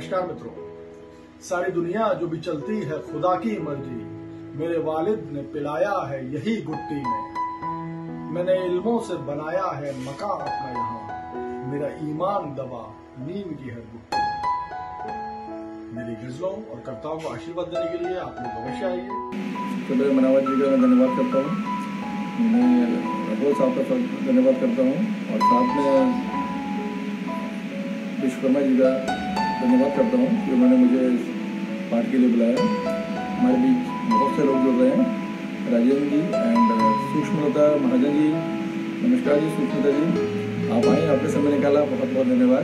नमस्कार मित्रों। सारी दुनिया जो भी चलती है खुदा की मर्जी, मेरे वालिद ने पिलाया है यही गुट्टी में। मैंने इल्मों से बनाया है मकान अपना यहाँ, मेरा ईमान दबा नीम की है गुट्टी में। मेरी गजलों और कविताओं को आशीर्वाद देने के लिए आप लोग अवश्य आइए। मनावत जी का मैं धन्यवाद करता हूँ, मैं राघव साहब का धन्यवाद करता हूँ और साथ में विश्वकर्मा जी का धन्यवाद करता हूँ कि उन्होंने मुझे पाठ के लिए बुलाया। हमारे बीच बहुत से लोग जुड़ रहे हैं, राजेंद्र जी एंड सूक्ष्मलता महाजन जी। नमस्कार जी सूक्ष्मलता जी, आप आए, आपने समय निकाला, बहुत बहुत धन्यवाद।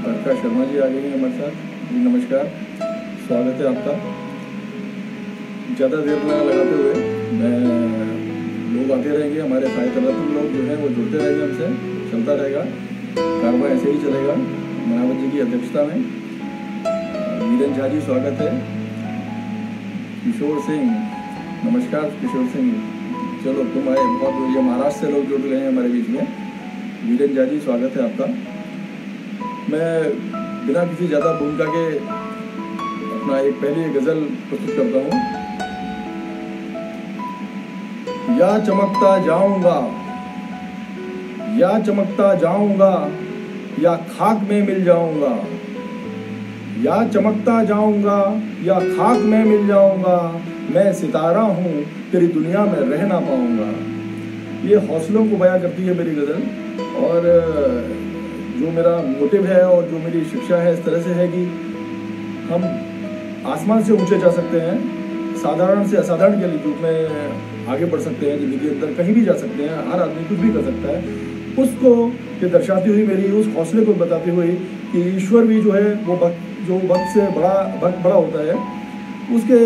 बरका शर्मा जी आ गई हैं हमारे साथ जी, नमस्कार, स्वागत है आपका। ज़्यादा देर लगाते हुए मैं लोग आते रहेंगे, हमारे साहित्य रत्न लोग जो हैं वो जुड़ते रहेंगे हमसे, चलता रहेगा, कारवा ऐसे ही चलेगा मनावत जी की अध्यक्षता में। वीरेन झा जी स्वागत है। किशोर सिंह, नमस्कार किशोर सिंह, चलो तुम आए, बहुत ये महाराष्ट्र से लोग जुड़ रहे हैं हमारे बीच में। वीरेन झा जी स्वागत है आपका। मैं बिना किसी ज़्यादा भूमिका के अपना एक पहली गज़ल प्रस्तुत करता हूँ। या चमकता जाऊंगा, या चमकता जाऊंगा, या खाक में मिल जाऊंगा। या चमकता जाऊंगा, या खाक में मिल जाऊंगा, मैं सितारा हूँ तेरी दुनिया में रह ना पाऊंगा। ये हौसलों को बयां करती है मेरी गज़ल, और जो मेरा मोटिव है और जो मेरी शिक्षा है इस तरह से है कि हम आसमान से ऊंचे जा सकते हैं, साधारण से असाधारण के रूप में आगे बढ़ सकते हैं, ज़िंदगी के अंदर कहीं भी जा सकते हैं, हर आदमी कुछ भी कर सकता है। उसको ये दर्शाती हुई मेरी उस हौसले को बताती हुई कि ईश्वर भी जो है वो वक्त से बड़ा होता है, उसके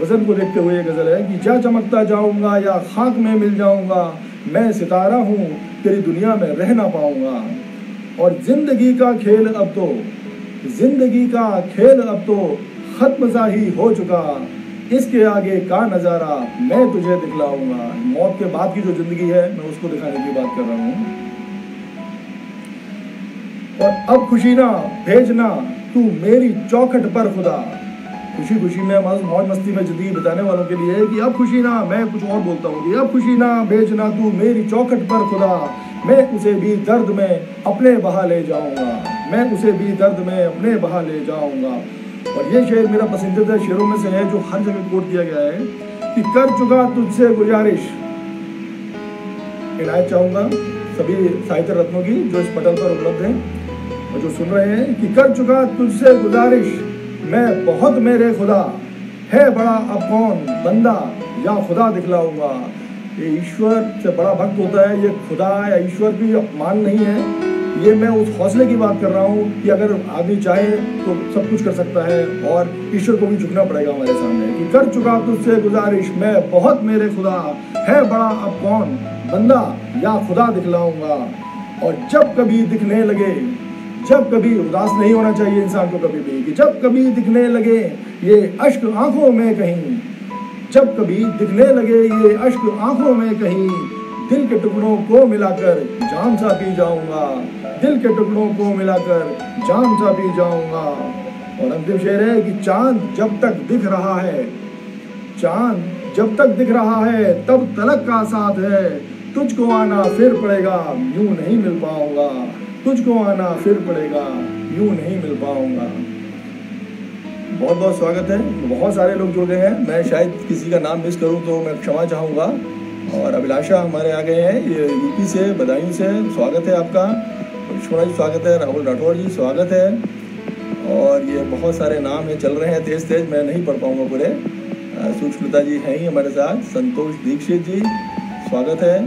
वजन को देखते हुए ये गज़ल है कि जा चमकता जाऊंगा या खाक में मिल जाऊंगा, मैं सितारा हूँ तेरी दुनिया में रह ना पाऊंगा। और जिंदगी का खेल अब तो, जिंदगी का खेल अब तो खत्म सा ही हो चुका, इसके आगे का नज़ारा मैं तुझे दिखलाऊंगा। मौत के बाद की जो जिंदगी है मैं उसको दिखाने की बात कर रहा हूँ। और अब खुशी ना भेजना तू मेरी चौखट पर खुदा। खुशी खुशी में मौज मस्ती में जिंदगी बिताने वालों के लिए कि अब खुशी ना, मैं कुछ और बोलता हूँ कि अब खुशी ना भेजना तू मेरी चौखट पर खुदा, मैं उसे भी दर्द में अपने बहा ले जाऊंगा, मैं उसे भी दर्द में अपने बहा ले जाऊंगा। और ये शेर मेरा पसंदीदा शेरों में से है जो हर जगह कोट किया गया है कि कर चुका तुझसे गुजारिश। इनायत चाहूंगा सभी साहित्य रत्नों की जो इस पटल पर उपलब्ध हैं और जो सुन रहे हैं कि कर चुका तुझसे गुजारिश, मैं बहुत मेरे खुदा, है बड़ा अब कौन बंदा या खुदा दिखलाऊंगा। ये ईश्वर से बड़ा भक्त होता है, ये खुदा या ईश्वर की अपमान नहीं है, ये मैं उस हौसले की बात कर रहा हूँ कि अगर आदमी चाहे तो सब कुछ कर सकता है और ईश्वर को भी झुकना पड़ेगा हमारे सामने कि कर चुका तुझसे गुजारिश, मैं बहुत मेरे खुदा, है बड़ा अब कौन बंदा या खुदा दिखलाऊंगा। और जब कभी दिखने लगे, जब कभी उदास नहीं होना चाहिए इंसान को कभी भी, कि जब कभी दिखने लगे ये अश्क आंखों में कहीं, जब कभी दिखने लगे ये अश्क आंखों में कहीं, दिल के टुकड़ों को मिलाकर जाम सा पी जाऊंगा, दिल के टुकड़ों को मिलाकर जाम सा पी जाऊंगा। और अंतिम शेर है कि चांद जब तक दिख रहा है, चांद जब तक दिख रहा है तब तलक का साथ है, तुझको आना फिर पड़ेगा यूं नहीं मिल पाऊंगा, तुझको आना फिर पड़ेगा यूं नहीं मिल पाऊंगा। बहुत बहुत स्वागत है, बहुत सारे लोग जुड़ गए हैं, मैं शायद किसी का नाम मिस करूं तो मैं क्षमा चाहूँगा। और अभिलाषा हमारे आ गए हैं, ये यूपी से, बदायूं से, स्वागत है आपका। विश्वनाथ जी स्वागत है, राहुल राठौर जी स्वागत है। और ये बहुत सारे नाम हैं, चल रहे हैं तेज तेज, मैं नहीं पढ़ पाऊँगा पूरे। सूक्ष्मता जी हैं ही हमारे साथ, संतोष दीक्षित जी स्वागत है,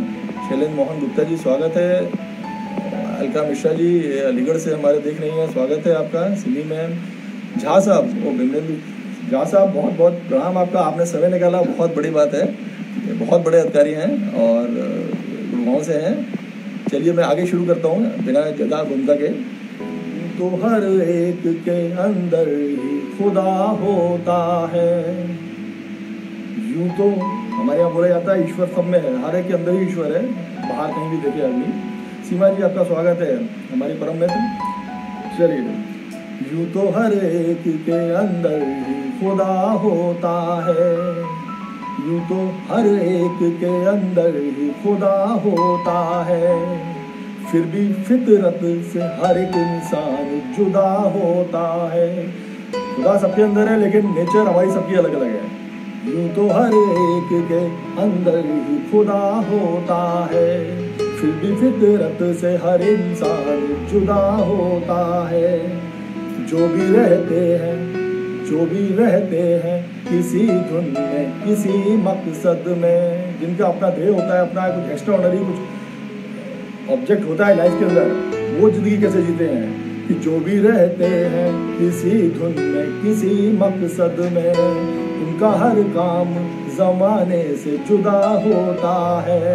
शैलेंद्र मोहन गुप्ता जी स्वागत है, अलका मिश्रा जी अलीगढ़ से हमारे देख रही हैं, स्वागत है आपका। सिमी मैम, झा साहब, वो बिंदेंदु झा साहब, बहुत बहुत प्रणाम आपका, आपने समय निकाला, बहुत बड़ी बात है, बहुत बड़े अधिकारी हैं और गुड़गांव से हैं। चलिए मैं आगे शुरू करता हूँ बिना ज़्यादा भूमिका के। तो हर एक के अंदर ही खुदा होता है, यूं तो हमारे यहाँ बोला जाता है ईश्वर सब में है, हर एक के अंदर ही ईश्वर है, बाहर कहीं भी देखे आदमी। सीमा जी आपका स्वागत है हमारी परम मित्र। चलिए, यूं तो हर एक के अंदर ही खुदा होता है, यूं तो हर एक के अंदर ही खुदा होता है, फिर भी फितरत से हर एक इंसान जुदा होता है। खुदा सबके अंदर है लेकिन नेचर हमारी सबकी अलग अलग है। यूं तो हर एक के अंदर ही खुदा होता है, फिर भी फितरत से हर इंसान जुदा होता है। जो भी रहते हैं किसी धुन में, किसी मकसद में, जिनका अपना ध्येय होता है, अपना कुछ एक्स्ट्रा ऑर्डिनरी कुछ ऑब्जेक्ट होता है लाइफ के अंदर, वो जिंदगी कैसे जीते हैं कि जो भी रहते हैं किसी धुन में, किसी मकसद में, उनका हर काम जमाने से जुदा होता है,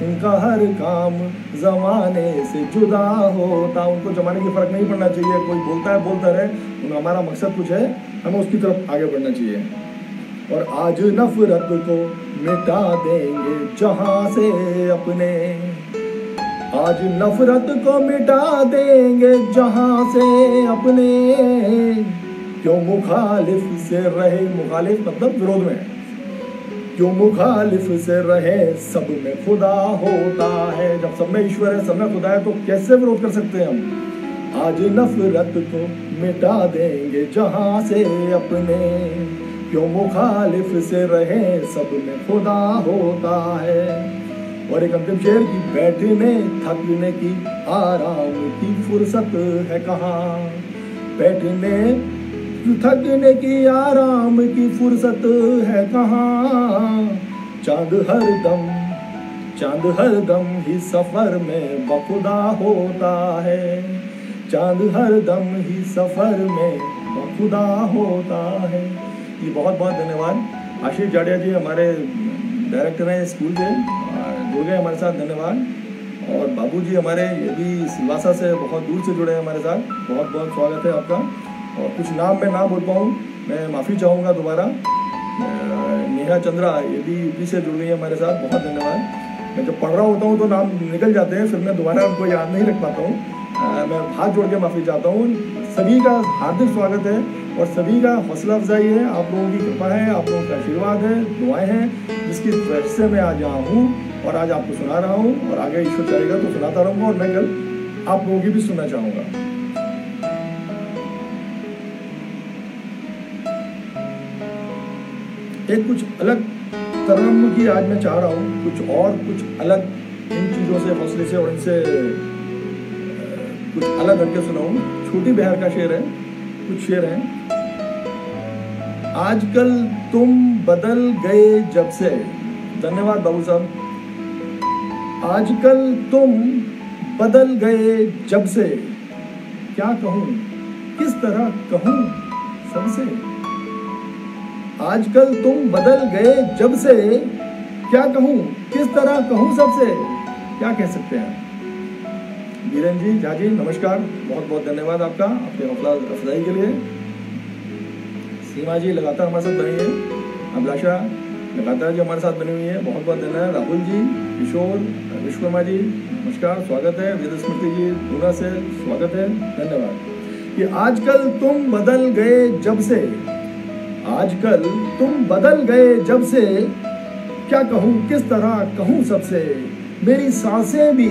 उनका हर काम जमाने से जुदा होता। उनको जमाने की फर्क नहीं पड़ना चाहिए, कोई बोलता है बोलता रहे, हमारा मकसद कुछ है, हमें उसकी तरफ आगे बढ़ना चाहिए। और आज नफरत को मिटा देंगे जहां से अपने, आज नफरत को मिटा देंगे जहां से अपने, क्यों मुखालिफ से रहे, मुखालिफ मतलब विरोध में, क्यों मुखालिफ से रहे, सब में खुदा होता है। जब सब में ईश्वर है, सब में खुदा है, तो कैसे विरोध कर सकते हैं हम। आज नफरत को मिटा देंगे जहां से अपने, क्यों मुखालिफ से रहे, सब में खुदा होता है। और एक अंतिम शेर की, बैठने थकने की आराम की फुर्सत है कहाँ, बैठने थकने की आराम की फुर्सत है कहाँ, चांद हर दम ही सफर में बखुदा होता है, चांद हर दम ही सफर में बखुदा होता है। ये बहुत बहुत धन्यवाद। आशीष जाड़िया जी हमारे डायरेक्टर हैं स्कूल से, जुड़ गए हमारे साथ, धन्यवाद। और बाबूजी हमारे ये भी सिलवासा से बहुत दूर से जुड़े हैं हमारे साथ, बहुत बहुत स्वागत है आपका। और कुछ नाम मैं ना बोल पाऊँ, मैं माफ़ी चाहूँगा दोबारा। नेहा चंद्रा ये भी यूपी से जुड़ गई है हमारे साथ, बहुत धन्यवाद। मैं जब पढ़ रहा होता हूँ तो नाम निकल जाते हैं, फिर मैं दोबारा उनको याद नहीं रख पाता हूँ। मैं हाथ जोड़ के माफ़ी चाहता हूँ। सभी का हार्दिक स्वागत है और सभी का हौसला अफजाई है, आप लोगों की कृपा है, आप लोगों का आशीर्वाद है, दुआएं हैं, जिसकी वजह से मैं आज यहाँ हूँ और आज आपको सुना रहा हूँ। और आगे ईश्वर चाहेगा तो सुनाता रहूँगा, और मैं कल आप लोगों की भी सुनना चाहूँगा। एक कुछ अलग तरन्नुम की आज मैं चाह रहा हूँ, कुछ और कुछ अलग इन चीज़ों से, हौसले से और इनसे कुछ अलग करके सुनाऊँ। छोटी बहर का शेर है, कुछ शेर हैं। आजकल तुम बदल गए जब से, धन्यवाद बाबू साहब। आजकल तुम बदल गए जब से, क्या कहूँ किस तरह कहूँ सबसे। आजकल तुम बदल गए जब से, क्या कहूँ किस तरह कहूँ सबसे, क्या कह सकते हैं। वीरेंद्र जी, झा जी नमस्कार, बहुत बहुत धन्यवाद आपका, आपके हौसला अफजाई के लिए। सीमा जी लगातार हमारे साथ बनी है, अभिलाषा लगातार जी हमारे साथ बनी हुई है, बहुत बहुत धन्यवाद। राहुल जी, किशोर, विश्वकर्मा जी नमस्कार, स्वागत है। वेद स्मृति जी पूना से स्वागत है, धन्यवाद। कि आजकल तुम बदल गए जब से, आजकल तुम बदल गए जब से, क्या कहूँ किस तरह कहूँ सबसे। मेरी सांसें भी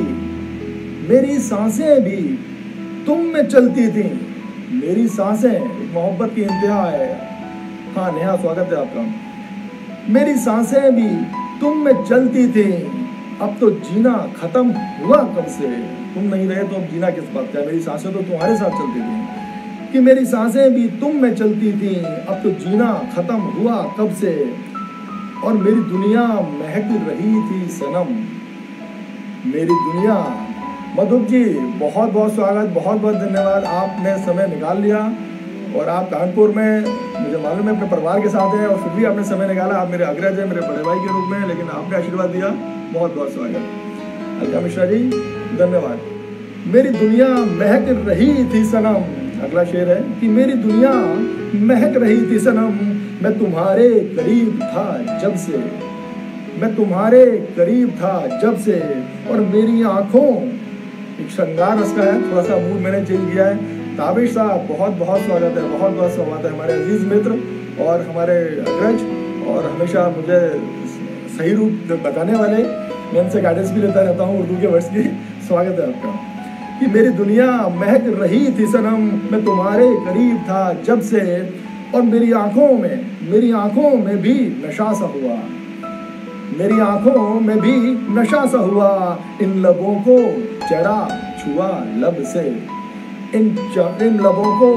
तुम में चलती थी, मेरी सांसें, मोहब्बत की इंतहा है। हाँ नेहा स्वागत है आपका। मेरी सांसें भी तुम में चलती थी, अब तो जीना खत्म हुआ कब से। तुम नहीं रहे तो अब जीना किस बात का। मेरी सांसें तो तुम्हारे साथ चलती थी, कि मेरी सांसें भी तुम में चलती थी, अब तो जीना खत्म हुआ कब से। और मेरी दुनिया महक रही थी सनम, मेरी दुनिया। मधुप जी बहुत बहुत स्वागत, बहुत बहुत धन्यवाद, आपने समय निकाल लिया। और आप कानपुर में, मुझे मालूम है, अपने परिवार के साथ हैं और फिर भी आपने समय निकाला। आप मेरे अग्रज हैं, मेरे बड़े भाई के रूप में, लेकिन आपने आशीर्वाद दिया, बहुत बहुत स्वागत। अलका मिश्रा जी धन्यवाद। मेरी दुनिया महक रही थी सनम, अगला शेर है कि मेरी दुनिया महक रही थी सनम, मैं तुम्हारे करीब था जब से। मैं तुम्हारे करीब था जब से, और मेरी आंखों, एक श्रृंगार रस का है, थोड़ा सा मूड मैंने चेंज किया है। ताबिश साहब बहुत बहुत स्वागत है, बहुत बहुत स्वागत है, हमारे अजीज मित्र और हमारे अग्रज, और हमेशा मुझे सही रूप बताने वाले, मैं इनसे गाइडेंस भी लेता रहता हूँ उर्दू के वर्ड्स की। स्वागत है आपका। कि मेरी दुनिया महक रही थी सनम, मैं तुम्हारे करीब था जब से, और मेरी आंखों में भी नशा सा हुआ, मेरी आंखों में भी नशा सा हुआ, इन लबों को जरा छुआ लब से, इन लबों को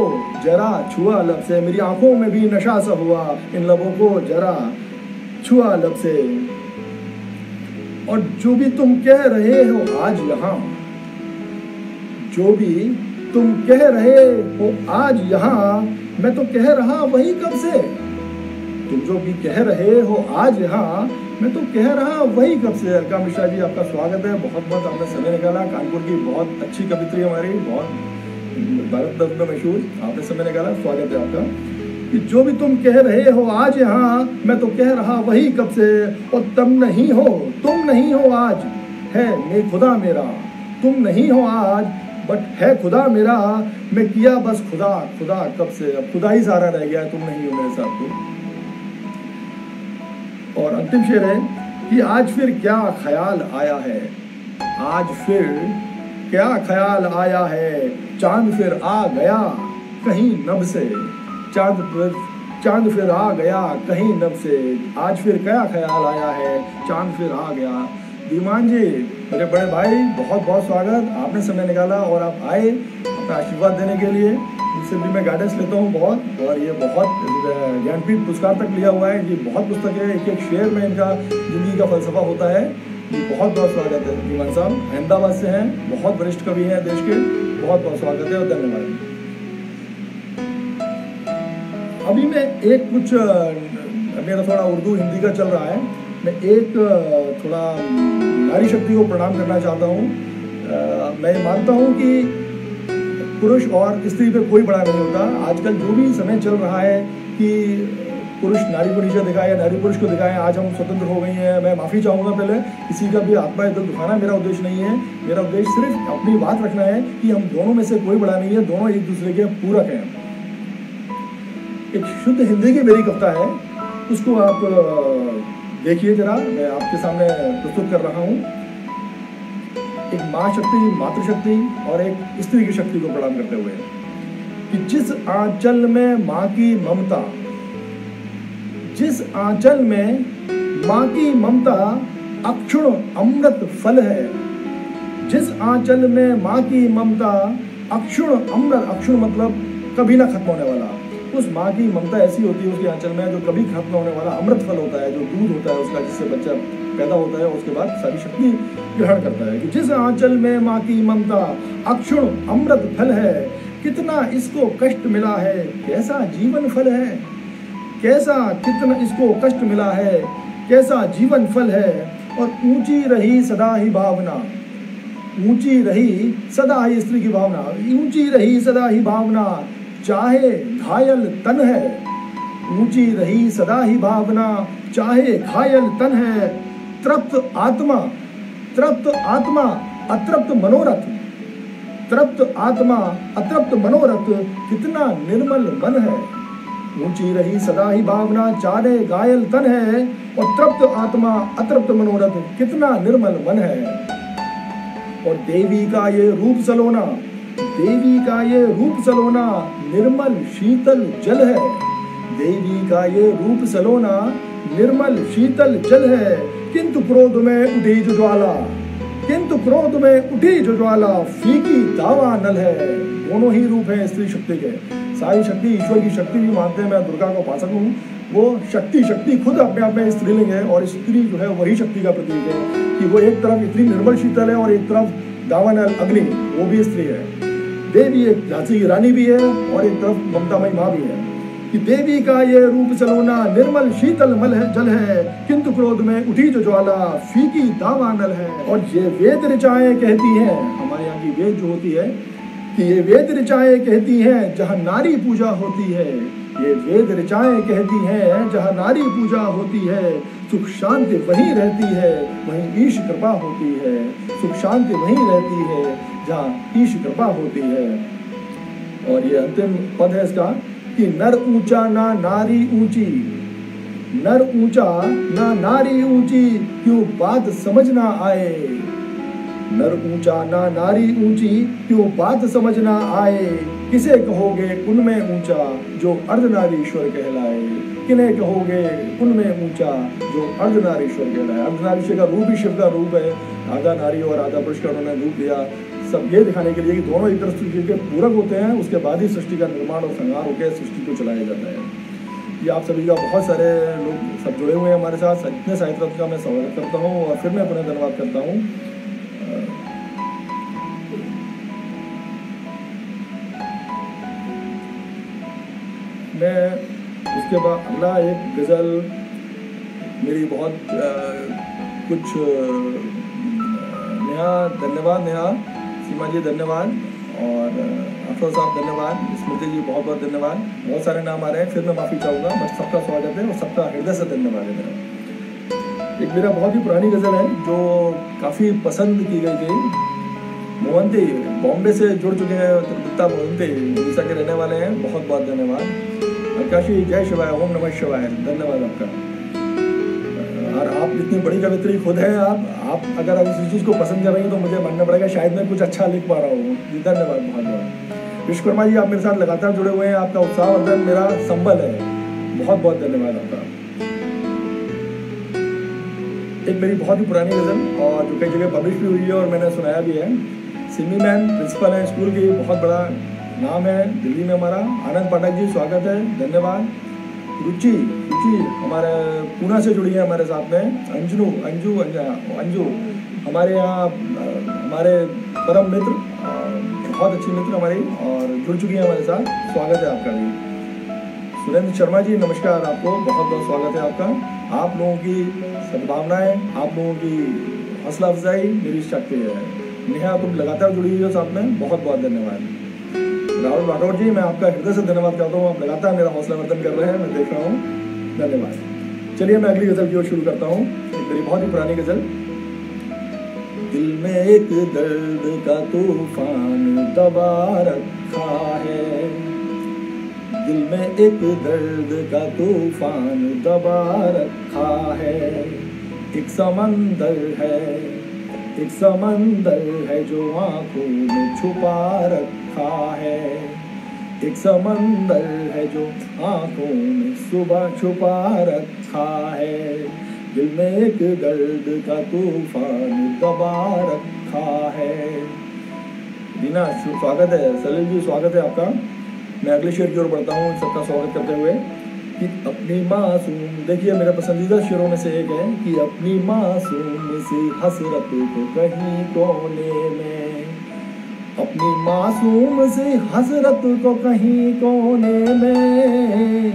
जरा छुआ लब से, मेरी आंखों में भी नशा सा हुआ, इन लबों को जरा छुआ लब से। और जो भी तुम कह रहे हो आज यहाँ, जो भी तुम कह रहे हो आज यहाँ, मैं तो कह रहा वही कब से। तुम जो भी कह रहे हो आज यहाँ, मैं तो कह रहा वही कब से। अलका मिश्रा जी आपका स्वागत है, बहुत बहुत आपने समय निकाला। कानपुर की बहुत अच्छी कवित्री हमारी, बहुत भारत दर्द में मशहूर, आपने समय निकाला, स्वागत है आपका। कि जो भी तुम कह रहे हो आज यहाँ, मैं तो कह रहा वही कब से, और तुम नहीं हो आज, है मैं खुदा मेरा, तुम नहीं हो आज बट है खुदा मेरा, मैं किया बस खुदा कब से, अब खुदा ही सारा रह गया, तुम नहीं हो मेरे साथ तो। और अंतिम शेर है कि आज फिर क्या ख्याल आया है, आज फिर क्या ख्याल आया है, चांद फिर आ गया कहीं नब से, चांद फिर आ गया कहीं नब से, आज फिर क्या ख्याल आया है, चांद फिर आ गया। धीमान जी मेरे बड़े भाई, बहुत बहुत स्वागत, आपने समय निकाला और आप आए अपना आशीर्वाद देने के लिए। इनसे भी मैं गाइडेंस लेता हूँ बहुत, और ये बहुत ज्ञानपीठ पुरस्कार तक लिया हुआ है, ये बहुत पुस्तक है, एक एक शेर में इनका जिंदगी का फलसफा होता है। ये बहुत बहुत स्वागत है धीमान साहब, अहमदाबाद से हैं, बहुत वरिष्ठ कवि हैं देश के, बहुत बहुत स्वागत है और धन्यवाद। अभी मैं एक कुछ, मेरा थोड़ा उर्दू हिंदी का चल रहा है, मैं एक थोड़ा नारी शक्ति को प्रणाम करना चाहता हूँ। मैं मानता हूँ कि पुरुष और स्त्री पे कोई बड़ा नहीं होता। आजकल जो भी समय चल रहा है कि पुरुष नारी को नीचे दिखाए, नारी पुरुष को दिखाए, आज हम स्वतंत्र हो गई हैं। मैं माफ़ी चाहूँगा पहले, किसी का भी आत्मा दिल दुखाना मेरा उद्देश्य नहीं है। मेरा उद्देश्य सिर्फ अपनी बात रखना है कि हम दोनों में से कोई बड़ा नहीं है, दोनों एक दूसरे के पूरक हैं। एक शुद्ध हिंदी की मेरी कविता है, उसको आप देखिए जरा, मैं आपके सामने प्रस्तुत कर रहा हूँ। एक माँ शक्ति, मातृशक्ति और एक स्त्री की शक्ति को प्रणाम करते हुए कि जिस आंचल में माँ की ममता, जिस आंचल में माँ की ममता अक्षुण अमृत फल है, जिस आंचल में माँ की ममता अक्षुण अमृत, अक्षुण मतलब कभी ना खत्म होने वाला, उस माँ की ममता ऐसी होती है उसके आंचल में जो कभी खत्म होने वाला अमृत फल होता है, जो दूध होता है उसका, जिससे बच्चा पैदा होता है और उसके बाद सारी शक्ति ग्रहण करता है। कि जिस आंचल में माँ की ममता अक्षुण अमृत फल है, कितना इसको कष्ट मिला है, कैसा जीवन फल है, कैसा कितना इसको कष्ट मिला है, कैसा जीवन फल है। और ऊंची रही सदा ही भावना, ऊंची रही सदा ही स्त्री की भावना, ऊंची रही सदा ही भावना, चाहे घायल तन है, ऊंची रही सदा ही भावना, चाहे घायल तन है। तृप्त आत्मा अतृप्त मनोरथ, तृप्त आत्मा अतृप्त मनोरथ, कितना निर्मल मन है। ऊंची रही सदा ही भावना, चाहे घायल तन है, और तृप्त आत्मा अतृप्त मनोरथ, कितना निर्मल मन है। और देवी का ये रूप सलोना, देवी का ये रूप सलोना निर्मल शीतल जल है, देवी का ये रूप सलोना निर्मल शीतल जल है। किंतु क्रोध में उठी जो ज्वाला, किंतु क्रोध में उठी जो ज्वाला, फीकी दावा नल है। दोनों ही रूप हैं स्त्री शक्ति के। सारी शक्ति ईश्वर की शक्ति भी मानते हैं, मैं दुर्गा को उपासक हूँ। वो शक्ति खुद अपने आप में स्त्रीलिंग है, और स्त्री जो है वही शक्ति का प्रतीक है कि वो एक तरफ इतनी निर्मल शीतल है और एक तरफ दावानल अग्नि, वो भी स्त्री है। देवी एक झांसी की रानी भी है और एक तरफ ममतामयी माँ भी है। कि देवी का ये रूप सलोना निर्मल शीतल मल है जल है, किंतु क्रोध में उठी जो ज्वाला, फीकी दावानल है। और ये वेद ऋचाएं कहती हैं, हमारे यहाँ की वेद जो होती है कि ये वेद ऋचाएं कहती हैं, जहाँ नारी पूजा होती है, ये वेद ऋचाएं कहती हैं, जहाँ नारी पूजा होती है सुख शांति वहीं रहती है, वहीं ईश कृपा होती है। सुख शांति वहीं रहती है जहाँ ईश कृपा होती है। और ये अंतिम पद है इसका कि नर ऊंचा ना नारी ऊंची, नर ऊंचा ना नारी ऊंची, क्यों बात समझ ना आए। नर ऊंचा ना नारी ऊंची, क्यों बात समझ ना आए। किसे कहोगे उनमें ऊंचा, जो अर्धनारीश्वर कहलाए। किन्हें कहोगे उनमें ऊंचा, जो अर्धनारीश्वर कहलाए। अर्धनारीश्वर का रूप ही शिव का रूप है, आधा नारी और आधा पुरुष का उन्होंने रूप दिया। सब ये दिखाने के लिए कि दोनों एक तरह के पूरक होते हैं, उसके बाद ही सृष्टि का निर्माण और संहार होकर सृष्टि को चलाया जाता है। ये आप सभी का बहुत सारे लोग सब जुड़े हुए हैं हमारे साथ। इतने साहित्य रत्न का मैं स्वागत करता हूँ और फिर मैं पुनः धन्यवाद करता हूँ। मैं उसके बाद अगला एक गज़ल मेरी बहुत कुछ नेहा, धन्यवाद नेहा, सीमा जी धन्यवाद, और अफरोज साहब धन्यवाद, स्मृति जी बहुत बहुत धन्यवाद। बहुत सारे नाम आ रहे हैं, फिर मैं माफ़ी चाहूँगा, बट सबका स्वागत है और सबका हृदय से धन्यवाद है मेरा। एक मेरा बहुत ही पुरानी गज़ल है जो काफ़ी पसंद की गई थी। मोहंती बॉम्बे से जुड़ चुके हैं, दत्ता मोहंती उड़ीसा के रहने वाले हैं, बहुत बहुत धन्यवाद। प्रकाशी जय शिवाय, ओम नमः शिवाय, धन्यवाद आपका। और आप इतनी बड़ी कवित्री खुद हैं, आप अगर अब इस चीज़ को पसंद कर रही हैं तो मुझे मानना पड़ेगा शायद मैं कुछ अच्छा लिख पा रहा हूँ। धन्यवाद बहुत बहुत। विश्वकर्मा जी आप मेरे साथ लगातार जुड़े हुए हैं, आपका उत्साहवर्धन मेरा संबल है, बहुत बहुत धन्यवाद आपका। एक मेरी बहुत ही पुरानी गज़ल और जो कई जगह पब्लिश भी हुई है और मैंने सुनाया भी है। सिमी मैन प्रिंसिपल है स्कूल की, बहुत बड़ा नाम है दिल्ली में हमारा। आनंद पाठक जी स्वागत है, धन्यवाद। रुचि हमारे पूना से जुड़ी है हमारे साथ में। अंजू हमारे यहाँ हमारे परम मित्र, बहुत अच्छी मित्र हमारी, और जुड़ चुकी है हमारे साथ, स्वागत है आपका भी। सुरेंद्र शर्मा जी नमस्कार, आपको बहुत बहुत स्वागत है आपका। आप लोगों की सद्भावनाएं, आप लोगों की हौसला अफजाई मेरी शक्ति है। नेहा तुम लगातार जुड़ी हुई हो साथ में, बहुत बहुत धन्यवाद। राहुल राठौर जी मैं आपका हृदय से धन्यवाद करता हूँ, आप लगातार मेरा हौसला वर्धन कर रहे हैं, मैं देख रहा हूँ, धन्यवाद। चलिए मैं अगली गज़ल की ओर शुरू करता हूँ। एक मेरी बहुत ही पुरानी गज़ल। दिल में एक दर्द का तूफान दबा रखा है, दिल में एक दर्द का तूफान दबा रखा है। एक समंदर है जो आंखों में छुपा रखा है। एक समंदर है जो आंखों में सुबह छुपा रखा है। दिल में एक दर्द का तूफान दबा रखा है। दीना स्वागत है, सलील जी स्वागत है आपका। मैं अगले शेर की ओर बढ़ता हूँ सबका स्वागत करते हुए कि अपनी मासूम, देखिए मेरा पसंदीदा शेरों में से एक है कि अपनी मासूम सी हसरत को कहीं कोने में, अपनी मासूम सी हसरत को कहीं कोने में,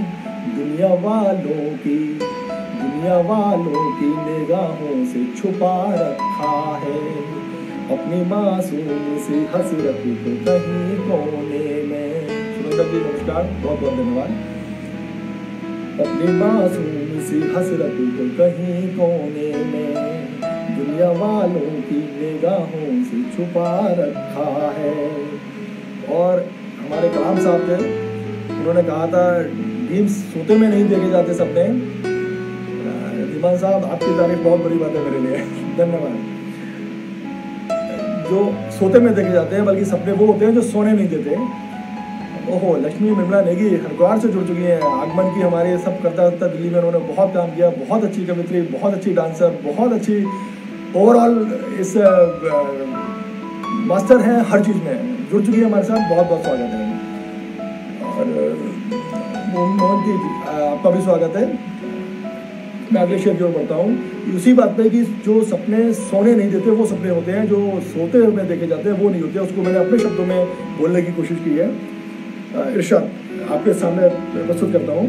दुनिया वालों की निगाहों से छुपा रखा है। अपनी मासूम सी हसरत को कहीं कोने में। सुरेंद्र जी नमस्कार, बहुत बहुत धन्यवाद। अपनी मासूम सी हसरत को कहीं कोने में, दुनिया वालों की निगाहों से छुपा रखा है। और हमारे कलाम साहब थे, उन्होंने कहा था ड्रीम्स सोते में नहीं देखे जाते सपने। धीमान साहब आपकी तारीफ बहुत बड़ी बात है मेरे लिए, धन्यवाद। जो सोते में देखे जाते हैं बल्कि सपने वो होते हैं जो सोने नहीं देते। ओहो, लक्ष्मी निर्मला नेगी हरिद्वार से जुड़ चुकी हैं। आगमन की हमारे सब करता दिल्ली में उन्होंने बहुत काम किया, बहुत अच्छी कवित्री, बहुत अच्छी डांसर, बहुत अच्छी ओवरऑल इस मास्टर हैं हर चीज़ में, जुड़ चुकी है हमारे साथ, बहुत बहुत स्वागत है। और मोहन जी आपका भी स्वागत है। मैं अगले शेर की ओर बढ़ता हूँ उसी बात पे कि जो सपने सोने नहीं देते वो सपने होते हैं, जो सोते हुए देखे जाते हैं वो नहीं होते। उसको मैंने अपने शब्दों में बोलने की कोशिश की है। इरशाद आपके सामने प्रस्तुत करता हूँ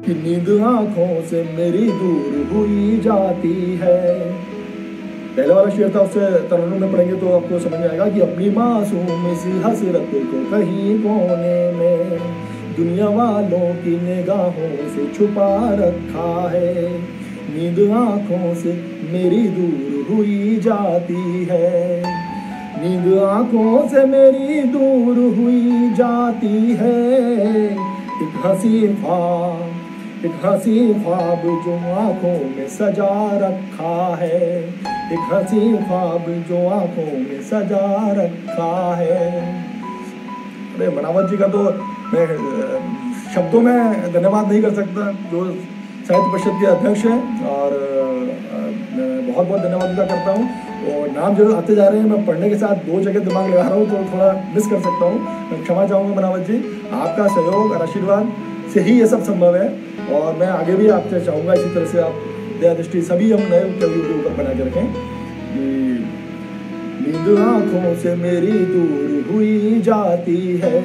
कि नींद आँखों से मेरी दूर हुई जाती है। पहले वाला शेर था, उससे तरन्नुम में पढ़ेंगे तो आपको समझ में आएगा कि अपनी मासूम सी हसरत को कहीं कोने में, दुनिया वालों की निगाहों से छुपा रखा है। नींद आंखों से मेरी दूर हुई जाती है, नींद आंखों से मेरी दूर हुई जाती है। एक हंसी ख्वाब जो आंखों में सजा रखा है, एक हंसी ख्वाब जो आंखों में सजा रखा है। अरे बनावत जी का तो मैं शब्दों में धन्यवाद नहीं कर सकता, जो साहित्य परिषद के अध्यक्ष हैं, और मैं बहुत बहुत धन्यवाद उनका करता हूँ। और नाम जो आते जा रहे हैं, मैं पढ़ने के साथ 2 जगह दिमाग लगा रहा हूँ, तो थोड़ा मिस कर सकता हूँ, मैं क्षमा चाहूँगा बनावत जी। आपका सहयोग और आशीर्वाद से ही ये सब संभव है, और मैं आगे भी आपसे चाहूँगा इसी तरह से आप दया दृष्टि सभी हम नए कवियों के ऊपर बना के रखें। नींद आंखों से मेरी दूर हुई जाती है,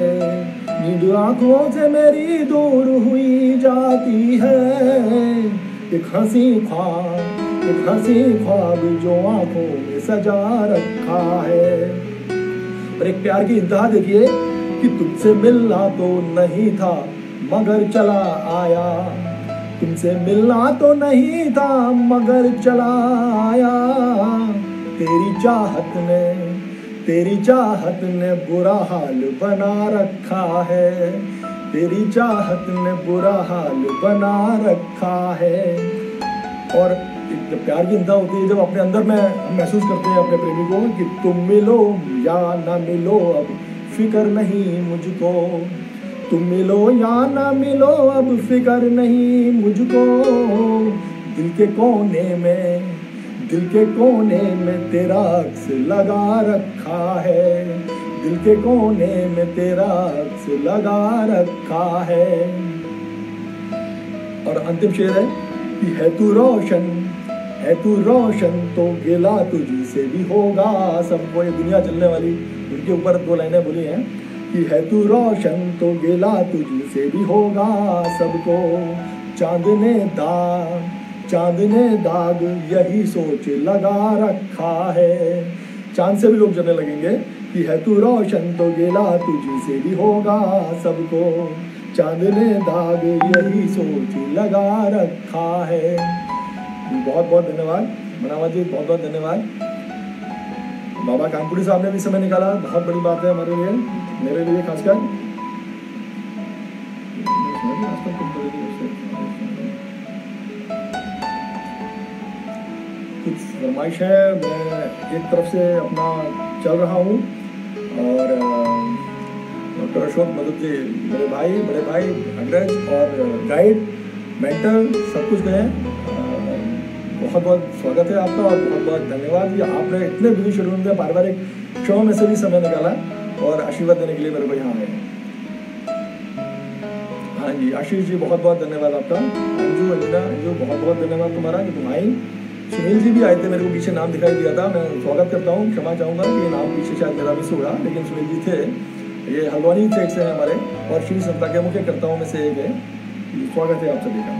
नींद आंखों से मेरी दूर हुई जाती है। एक हंसी ख्वाब जो आंखों में सजा रखा है। और एक प्यार की इंतहा देखिए कि तुमसे मिलना तो नहीं था मगर चला आया, तुमसे मिलना तो नहीं था मगर चला आया। तेरी चाहत ने बुरा हाल बना रखा है, तेरी चाहत ने बुरा हाल बना रखा है। और एक प्यार की इंतहा होती है जब अपने अंदर में हम महसूस करते हैं अपने प्रेमी को कि तुम मिलो या ना मिलो अब फिक्र नहीं मुझको, तुम मिलो या ना मिलो अब फिक्र नहीं मुझको। दिल के कोने में तेरा अक्स लगा रखा है, दिल के कोने में तेरा अक्स लगा रखा है। और अंतिम शेर है कि है तू रोशन तो गिला तुझी से भी होगा सबको। ये दुनिया चलने वाली उनके ऊपर 2 लाइनें बोली हैं कि है तू रोशन तो गिला तुझी से भी होगा सबको। चांद ने दाग यही सोच लगा रखा है, चांद से भी लोग जलने लगेंगे कि है तू रोशन तो गिला तुझी से भी होगा सबको। चांद ने दाग यही सोच लगा रखा है। बहुत बहुत धन्यवाद बनावत जी, बहुत बहुत धन्यवाद। बाबा कानपुरी साहब ने भी समय निकाला, बहुत बड़ी बात है हमारे लिए, मेरे लिए खासकर। कुछ फरमाइश है, मैं एक तरफ से अपना चल रहा हूँ, और डॉक्टर अशोक मधुक जी मेरे भाई, बड़े भाई, अग्रज और गाइड, मेंटर सब कुछ गए। बहुत बहुत स्वागत है आपका और बहुत बहुत धन्यवाद कि आपने इतने बिजी शेड्यूल में पारिवारिक शो में से भी समय निकाला और आशीर्वाद देने के लिए मेरे को यहाँ आए। हाँ जी, आशीष जी बहुत बहुत धन्यवाद आपका। अंजू बहुत बहुत धन्यवाद तुम्हारा कि तुम आई। सुनील जी भी आए थे, मेरे को पीछे नाम दिखाई दिया था, मैं स्वागत करता हूँ, क्षमा चाहूँगा कि ये नाम पीछे शायद मेरा मिस होगा, लेकिन सुनील जी थे, ये हल्द्वानी साइड से हैं हमारे, और श्री संस्था के मुख्य कर्ताओं में से एक है। स्वागत है आप सभी का।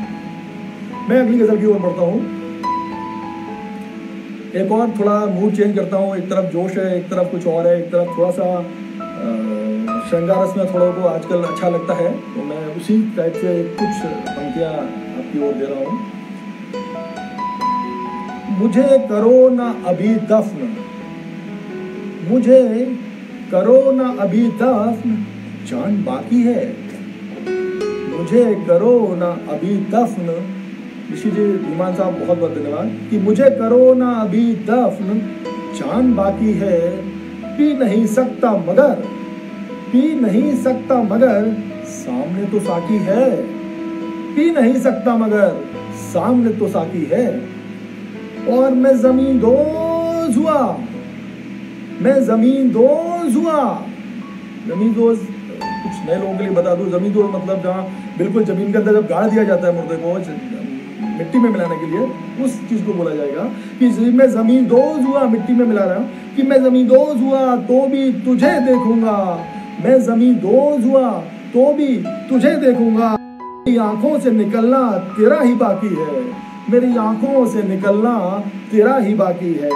मैं अगली गजल की ओर बढ़ता हूँ। एक और थोड़ा मूड चेंज करता हूँ, एक तरफ जोश है, एक तरफ कुछ और है, एक तरफ थोड़ा सा श्रृंगार रस में थोड़ा को आजकल अच्छा लगता है, तो मैं उसी टाइप से कुछ पंक्तियाँ आपकी ओर दे रहा हूँ। मुझे करो ना अभी दफ्न, मुझे करो ना अभी दफ्न, जान बाकी है। मुझे करो ना अभी दफ्न, ऋषि जी धीमान साहब बहुत बहुत धन्यवाद कि मुझे करो ना अभी दफ्न, जान बाकी है। पी नहीं सकता मगर सामने तो साकी है, पी नहीं सकता मगर सामने तो साकी है। और मैं जमीन दोज हुआ, कुछ नए लोगों के लिए बता दूं, जमीन दोज मतलब जहाँ बिल्कुल जमीन के अंदर जब गाड़ दिया जाता है मुर्दे को मिट्टी में मिलाने के लिए, उस चीज को बोला जाएगा कि मैं जमीन दोज हुआ, मिट्टी में मिला रहा हूँ कि मैं जमीन दोज हुआ तो भी तुझे देखूंगा, मैं जमीन दोज हुआ तो भी तुझे देखूंगा। मेरी आंखों से निकलना तेरा ही बाकी है, मेरी आंखों से निकलना तेरा ही बाकी है।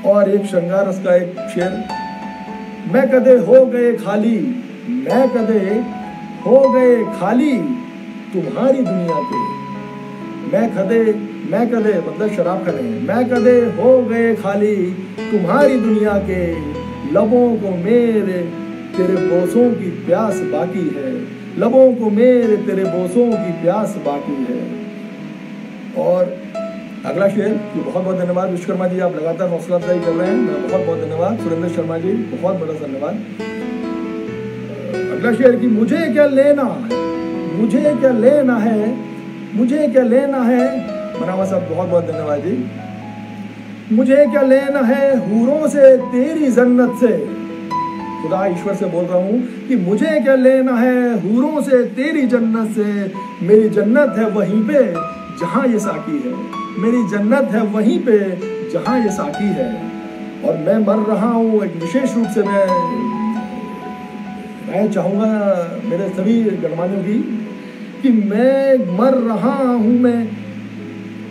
और एक श्रृंगार रस का एक शेर, मैं कदे हो गए खाली मैं कदे हो गए खाली तुम्हारी दुनिया के। मैं कदे मतलब शराब खाने हैं। मैं कदे हो गए खाली तुम्हारी दुनिया के, लबों को मेरे तेरे बोसों की प्यास बाकी है, लबों को मेरे तेरे बोसों की प्यास बाकी है। और अगला शेर, बहुत बहुत धन्यवाद विश्वकर्मा जी, आप लगातार हौसला अफजाई कर रहे हैं, बहुत बहुत धन्यवाद। सुरेंद्र शर्मा जी, बहुत बड़ा धन्यवाद। अगला शेर की मुझे क्या लेना है, मुझे क्या लेना है, मुझे क्या लेना है। मनावा साहब बहुत बहुत धन्यवाद जी। मुझे क्या लेना है हूरों से तेरी जन्नत से, खुदा ईश्वर से बोल रहा हूँ कि मुझे क्या लेना है हूरों से तेरी जन्नत से। मेरी जन्नत है वहीं पे जहाँ ये साकी है, मेरी जन्नत है वहीं पे जहाँ ये साकी है। और मैं मर रहा हूँ, एक विशेष रूप से मैं चाहूँगा मेरे सभी गणमान्यों की कि मैं मर रहा हूँ,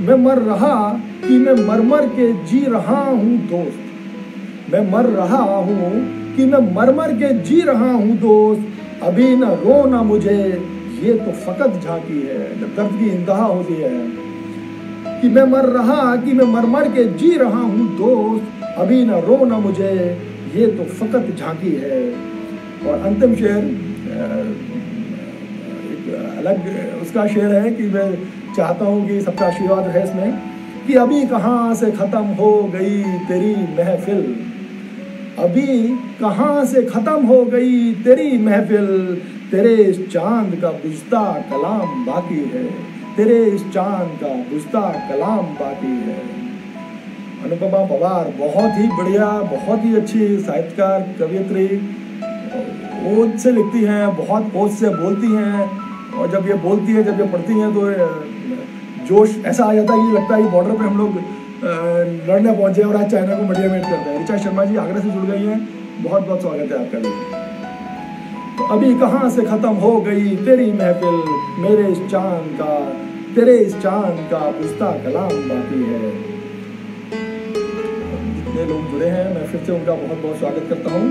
मैं मर रहा कि मैं मर मर के जी रहा हूँ दोस्त। मैं मर रहा हूँ कि मैं मर मर के जी रहा हूँ दोस्त। अभी न रोना मुझे ये तो फकत झांकी है, जब दर्द की इंतहा होती है कि मैं मर रहा कि मैं मर मर के जी रहा हूँ दोस्त। अभी न रोना मुझे ये तो फकत झांकी है। और अंतिम शेर एक अलग उसका शेर है कि मैं चाहता हूँ कि सबका आशीर्वाद रहे इसमें कि अभी कहाँ से ख़त्म हो गई तेरी महफिल, अभी कहाँ से ख़त्म हो गई तेरी महफिल। तेरे इस चांद का बुझता कलाम बाकी है, तेरे इस चांद का बुझता कलाम बाकी है। अनुपमा पवार बहुत ही बढ़िया, बहुत ही अच्छी साहित्यकार, कवियत्री, ओज से लिखती हैं, बहुत ओज से बोलती हैं। और जब ये बोलती है, जब ये पढ़ती हैं तो जोश ऐसा आ जाता है कि लगता है कि बॉर्डर पे हम लोग लड़ने पहुंचे और आज चाइना को मोटिवेट करते हैं। ऋचा शर्मा जी आगरा से जुड़ गई हैं, बहुत बहुत स्वागत है आपका भी। तो अभी कहाँ से ख़त्म हो गई तेरी महफिल, मेरे इस चांद का, तेरे इस चांद का बुझता कलाम बाकी है। जितने लोग जुड़े हैं मैं फिर से उनका बहुत बहुत स्वागत करता हूँ।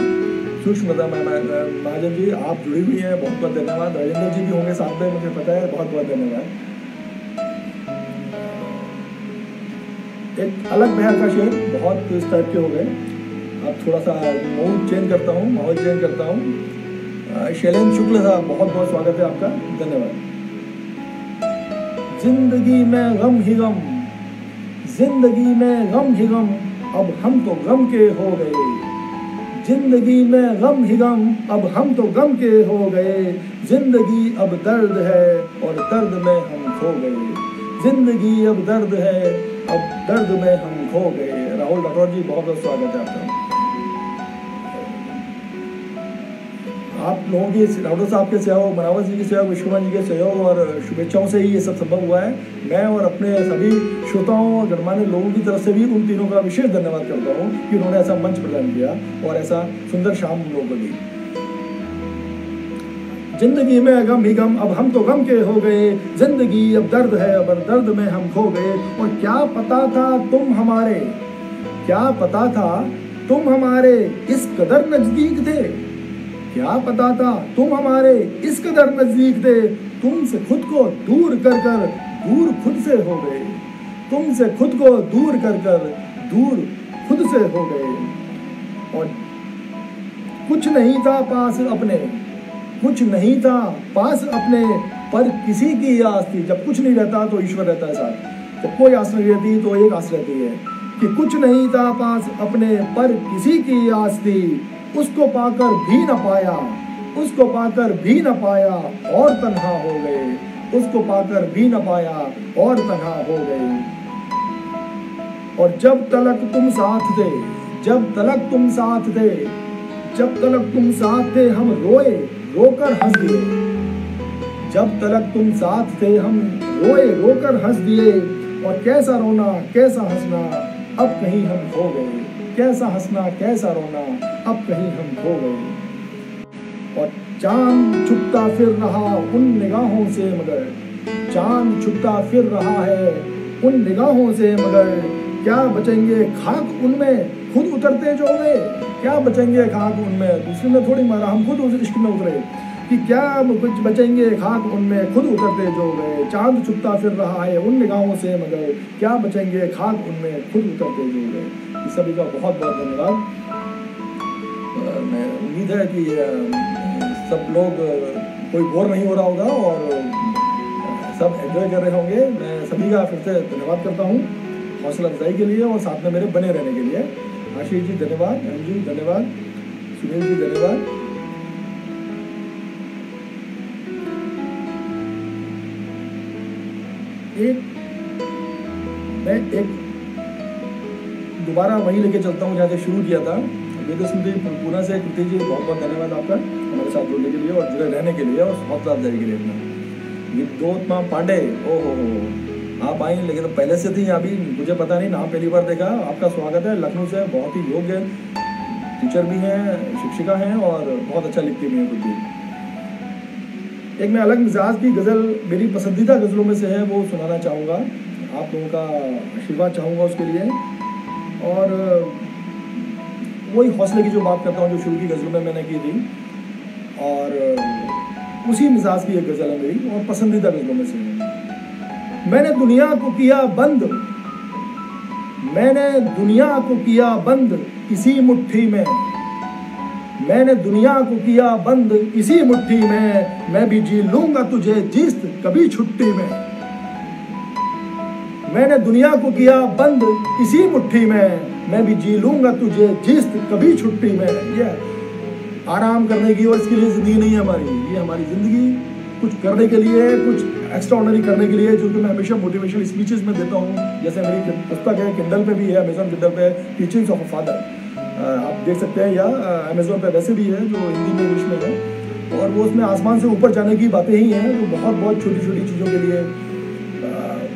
सूक्ष्मता महाजन जी आप जुड़ी हुई हैं, बहुत बहुत धन्यवाद। राजेंद्र जी भी होंगे साथ में, मुझे पता है, बहुत बहुत धन्यवाद। एक अलग बयान का शेर, बहुत इस टाइप के हो गए, अब थोड़ा सा मूड चेंज करता हूँ, माहौल चेंज करता हूँ। शैलेंद्र शुक्ल साहब बहुत बहुत स्वागत है आपका, धन्यवाद। जिंदगी में गम ही गम, जिंदगी में गम ही गम, अब हम तो गम के हो गए। जिंदगी में गम ही गम, अब हम तो गम के हो गए। जिंदगी अब दर्द है और दर्द में हम खो गए। जिंदगी अब दर्द है, अब दर्द में हम खो गए। राहुल राठौर जी बहुत बहुत स्वागत है आपका। आप लोगों की, राठौर साहब के सहयोग, मनावत जी के सहयोग, विश्वकर्मा जी के सहयोग और शुभेच्छाओं से ही ये सब संभव हुआ है। मैं और अपने सभी श्रोताओं और गणमान्य लोगों की तरफ से भी उन तीनों का विशेष धन्यवाद करता हूँ कि उन्होंने ऐसा मंच प्रदान किया और ऐसा सुंदर शाम हम लोगों को दी। जिंदगी में गम ही गम, अब हम तो गम के हो गए। जिंदगी अब दर्द है, अब दर्द में हम खो गए। और क्या पता था तुम हमारे, क्या पता था तुम हमारे इस कदर नजदीक थे। क्या पता था तुम हमारे इस कदर नजदीक थे। तुमसे खुद को दूर कर कर दूर खुद से हो गए। तुमसे खुद को दूर कर कर दूर खुद से हो गए। और कुछ नहीं था पास अपने, कुछ नहीं था पास अपने, पर किसी की आस थी। जब कुछ नहीं रहता तो ईश्वर रहता है साथ, जब कोई आस नहीं रहती तो एक आस रहती है कि कुछ नहीं था पास अपने, पर किसी की आस थी। उसको पाकर भी न पाया, उसको पाकर भी न पाया और तन्हा हो गए। उसको पाकर भी न पाया और तन्हा हो गए। और जब तलक तुम साथ थे, जब तलक तुम साथ थे, जब तलक तुम साथ थे, हम रोए रोकर हंस दिए। जब तलक तुम साथ थे, हम रोए रोकर हंस दिए। और कैसा रोना कैसा हंसना, अब कहीं हम खो गए। कैसा हंसना कैसा रोना, अब कहीं हम खो गए। और चांद छुपता फिर रहा उन निगाहों से, मगर चांद छुपता फिर रहा है उन निगाहों से, मगर क्या बचेंगे खाक उनमें खुद उतरते जो गए, क्या बचेंगे खाक उनमें, दूसरे ने थोड़ी मारा, हम खुद उस इश्क में उतरे, कि क्या कुछ बचेंगे खाक उनमें खुद उतरते जो गए, चांद छुपता फिर रहा है उन निगाहों से मगर, क्या बचेंगे खाक उनमें खुद उतरते जो गए। इस सभी का बहुत बहुत धन्यवाद। मैं उम्मीद है कि सब लोग कोई बोर नहीं हो रहा होगा और सब एंजॉय कर रहे होंगे। मैं सभी का फिर से धन्यवाद करता हूँ हौसला अफजाई के लिए और साथ में मेरे बने रहने के लिए। आशीष जी धन्यवाद, अंजू धन्यवाद, सुनील जी धन्यवाद। मैं एक दोबारा वहीं लेके चलता हूँ जहाँ से शुरू किया था। वेद स्मृति पूना से कृति जी बहुत बहुत धन्यवाद आपका हमारे साथ जुड़ने के लिए और जुड़े रहने के लिए और हौसला अफजाई के लिए। विद्योत्मा पांडे, ओहो आप आई, लेकिन तो पहले से थी अभी मुझे पता नहीं, नाम पहली बार देखा। आपका स्वागत है, लखनऊ से, बहुत ही योग्य टीचर भी हैं, शिक्षिका हैं और बहुत अच्छा लिखती भी हैं खुद भी। एक मैं अलग मिजाज की गज़ल मेरी पसंदीदा गज़लों में से है, वो सुनाना चाहूँगा, आप लोगों का आशीर्वाद चाहूँगा उसके लिए। और वही हौसले की जो बात करता हूँ जो शुरू की गज़लों में मैंने की थी, और उसी मिजाज की एक गज़ल है मेरी और पसंदीदा गज़लों में से है। मैंने दुनिया को किया बंद, मैंने दुनिया को किया बंद इसी मुट्ठी में, मैंने दुनिया को किया बंद इसी मुट्ठी में, मैं भी जी लूंगा तुझे जिस्त कभी छुट्टी में। मैंने दुनिया को किया बंद इसी मुट्ठी में, मैं भी जी लूंगा तुझे जिस्त कभी छुट्टी में। ये आराम करने की और इसके लिए जिंदगी नहीं है हमारी, ये हमारी जिंदगी कुछ करने के लिए, कुछ एक्स्ट्राऑर्डिनरी करने के लिए, जो कि मैं हमेशा मोटिवेशनल स्पीचेस में देता हूँ। जैसे मेरी पुस्तक है, किंडल पे भी है, अमेजॉन किंडल पे, टीचिंग्स ऑफ अ फादर, आप देख सकते हैं, या अमेजोन पे वैसे भी है जो हिंदी में इंग्लिश में है। और वो उसमें आसमान से ऊपर जाने की बातें ही हैं, जो बहुत बहुत छोटी छोटी चीज़ों के लिए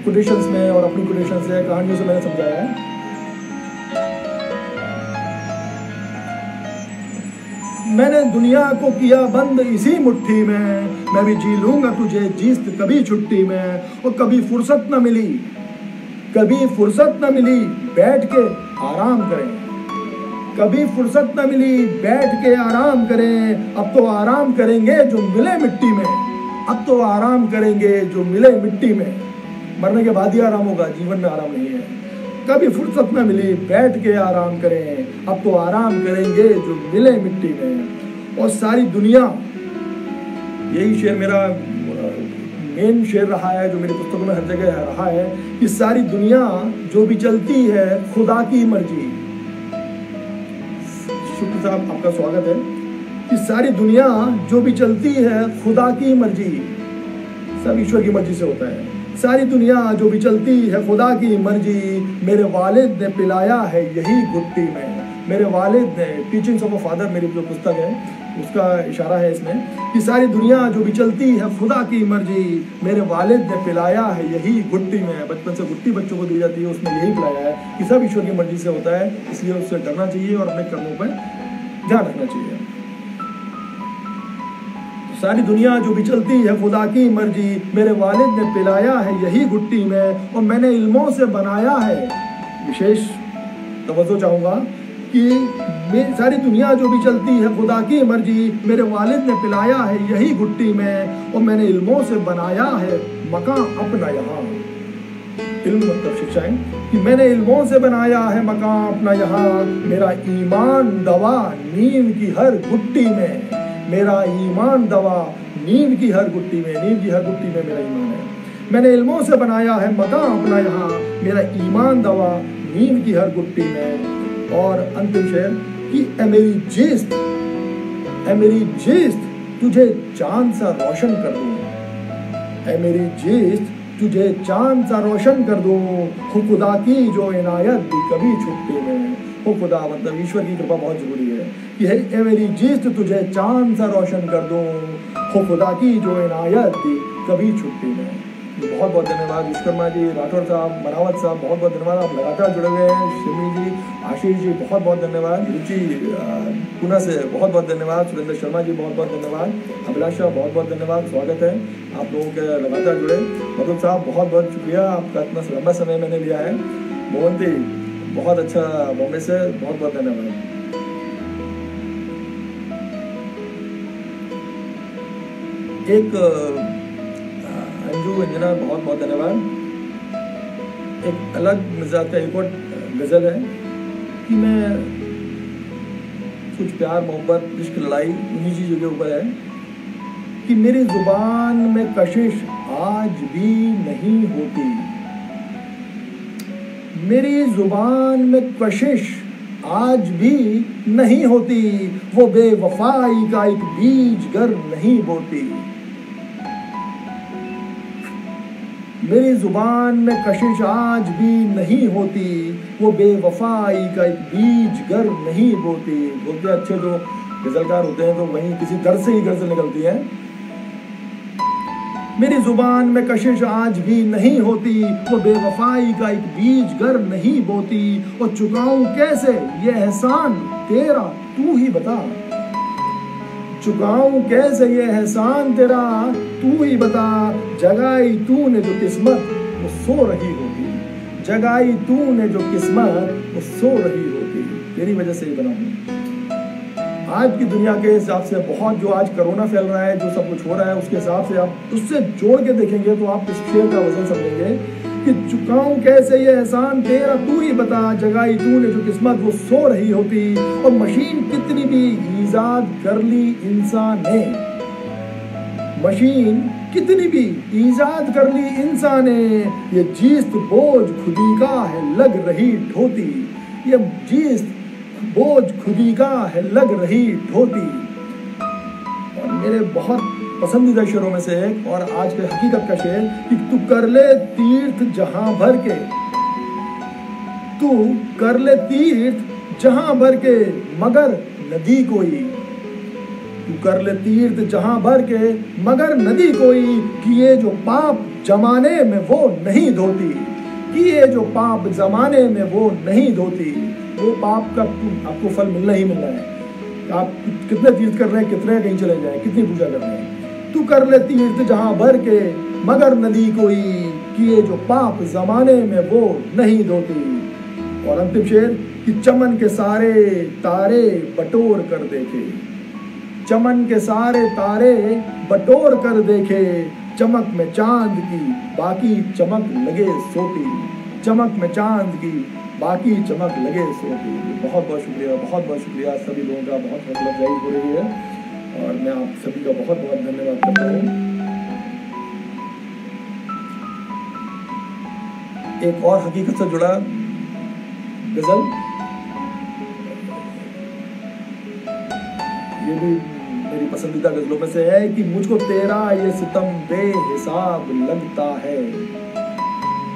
कोटेशंस में और अपनी कोटेशंस से, कहानियों से मैंने समझाया है। मैंने दुनिया को किया बंद इसी मुट्ठी में, मैं भी जी लूंगा तुझे जिस्त कभी छुट्टी में। और कभी फुर्सत न मिली, कभी फुर्सत न मिली बैठ के आराम करें, कभी फुर्सत न मिली बैठ के आराम करें, अब तो आराम करेंगे जो मिले मिट्टी में, अब तो आराम करेंगे जो मिले मिट्टी में। मरने के बाद ही आराम होगा, जीवन में आराम नहीं है। कभी फुर्सत न मिली बैठ के आराम करें, अब तो आराम करेंगे जो मिले मिट्टी में। और सारी दुनिया, यही शेर मेरा मेन शेर रहा है जो मेरी पुस्तकों में हर जगह रहा है, कि सारी दुनिया जो भी चलती है खुदा की मर्जी। शुक्र साहब आपका स्वागत है। कि सारी दुनिया जो भी चलती है खुदा की मर्जी, सब ईश्वर की मर्जी से होता है। सारी दुनिया जो भी चलती है खुदा की मर्जी, मेरे वालिद ने पिलाया है यही घुट्टी में। मेरे वालिद ने, टीचिंग्स ऑफ अ फादर मेरी जो पुस्तक है उसका इशारा है इसमें, कि सारी दुनिया जो भी चलती है खुदा की मर्जी, मेरे वालिद ने पिलाया है यही घुट्टी में। बचपन से घुट्टी बच्चों को दी जाती है, उसमें यही पिलाया है कि सब ईश्वर की मर्जी से होता है, इसलिए उससे डरना चाहिए और अपने कर्मों पर ध्यान रखना चाहिए। सारी दुनिया जो भी चलती है खुदा की मर्जी, मेरे वालिद ने पिलाया है यही घुट्टी में। और मैंने इल्मों से बनाया है, विशेष तवज्जो चाहूँगा, कि सारी दुनिया जो भी चलती है खुदा की मर्जी, मेरे वालिद ने पिलाया है यही घुट्टी में। और मैंने इल्मों से बनाया है मकान अपना यहाँ, इल्म मतलब शिक्षाएं, कि मैंने इल्मों से बनाया है मकान अपना यहाँ। मेरा ईमान दवा नींद की हर घुट्टी में, मेरा ईमान दवा नींद की हर घुट्टी में, नींद की हर घुट्टी में मेरा ईमान है। मैंने इल्मों से बनाया है मकान अपना यहाँ, मेरा ईमान दवा नींद की हर घुट्टी में। और अंतिम शेर कि ए मेरी जिस्त, ए मेरी जिस्त तुझे चांद सा रोशन कर दूं, ए मेरी जिस्त तुझे चांद सा रोशन कर दूं। हो खुदा की जो इनायत दी कभी छुट्टी में। हो खुदा मतलब ईश्वर की कृपा बहुत जरूरी है, कि है मेरी जिस्त तुझे चांद सा रोशन कर दूं। हो खुदा की जो इनायत दी कभी छुट्टी में। बहुत बहुत धन्यवाद विश्वकर्मा जी, राठौर साहब, मनावत साहब, बहुत बहुत धन्यवाद, आप लगातार जुड़े हुए हैं। शिमी जी, आशीष जी बहुत बहुत धन्यवाद, रुचि पुणे से बहुत बहुत धन्यवाद, सुरेंद्र शर्मा जी बहुत बहुत धन्यवाद, अभिलाषा बहुत बहुत धन्यवाद, स्वागत है आप लोगों के लगातार जुड़े। मधुर साहब बहुत बहुत शुक्रिया, आपका इतना लंबा समय मैंने लिया है। मोहंती बहुत अच्छा बॉम्बे से, बहुत बहुत धन्यवाद। एक अंजू अंजना, बहुत बहुत धन्यवाद। एक अलग मिजाज का एक और गजल है कि मैं कुछ प्यार मोहब्बत इश्क लड़ाई उन्हीं चीज़ों के ऊपर है कि मेरी जुबान में कशिश आज भी नहीं होती, मेरी जुबान में कशिश आज भी नहीं होती, वो बेवफाई का एक बीज गर नहीं बोती। मेरी जुबान में कशिश आज भी नहीं होती, वो बेवफाई का एक बीज गर नहीं बोती। बोलते अच्छे जो गजलकार होते हैं तो वहीं किसी दर्द से ही गजल निकलती है। मेरी जुबान में कशिश आज भी नहीं होती, वो बेवफाई का एक बीज गर नहीं बोती। और चुकाऊं कैसे ये एहसान तेरा तू ही बता, चुकाऊं कैसे ये एहसान तेरा तू ही बता। जगाई तूने जो किस्मत वो सो रही होती, जगाई तूने जो किस्मत वो सो रही होती। तेरी वजह से ही बना हूं। आज की दुनिया के हिसाब से बहुत जो आज कोरोना फैल रहा है, जो सब कुछ हो रहा है, उसके हिसाब से आप उससे जोड़ के देखेंगे तो आप इस शेर का वजन समझेंगे कि चुकाऊं कैसे ये एहसान तेरा तू ही बता। जगाई तूने जो किस्मत वो सो रही होती। और मशीन कितनी भी ईजाद कर ली इंसान ने, मशीन कितनी भी ईजाद कर ली इंसान ने, ये जीस्त बोझ खुदी का है लग रही ढोती, ये जीस्त बोझ खुदी का है लग रही ढोती। और मेरे बहुत पसंदीदा शेरों में से एक और आज के हकीकत का शेर कि तू कर ले तीर्थ जहां भर के, तू कर ले तीर्थ जहां भर के मगर नदी कोई, तू कर ले तीर्थ जहां भर के मगर नदी कोई। किए जो पाप जमाने में वो नहीं धोती, किए जो पाप जमाने में वो नहीं धोती। वो पाप का आपको फल मिलना ही मिलना है। आप कितने तीर्थ कर रहे हैं, कितने कहीं चले जाए, कितनी पूजा कर रहे हैं। तू कर ले तीर्थ जहां भर के मगर नदी कोई, किए जो पाप जमाने में वो नहीं धोती। और अंतिम शेर कि चमन के सारे तारे बटोर कर देखे, चमन के सारे तारे बटोर कर देखे। चमक में चांद की बाकी चमक लगे सोती, चमक में चांद की बाकी चमक लगे सोती। बहुत बहुत शुक्रिया, बहुत बहुत शुक्रिया सभी लोगों का, बहुत हौसला अफजाई हो रही है और मैं आप सभी का बहुत बहुत धन्यवाद करता हूँ। एक और हकीकत से जुड़ा गजल, ये भी मेरी पसंदीदा गजलों में से है कि मुझको तेरा ये सितम बेहिसाब लगता है।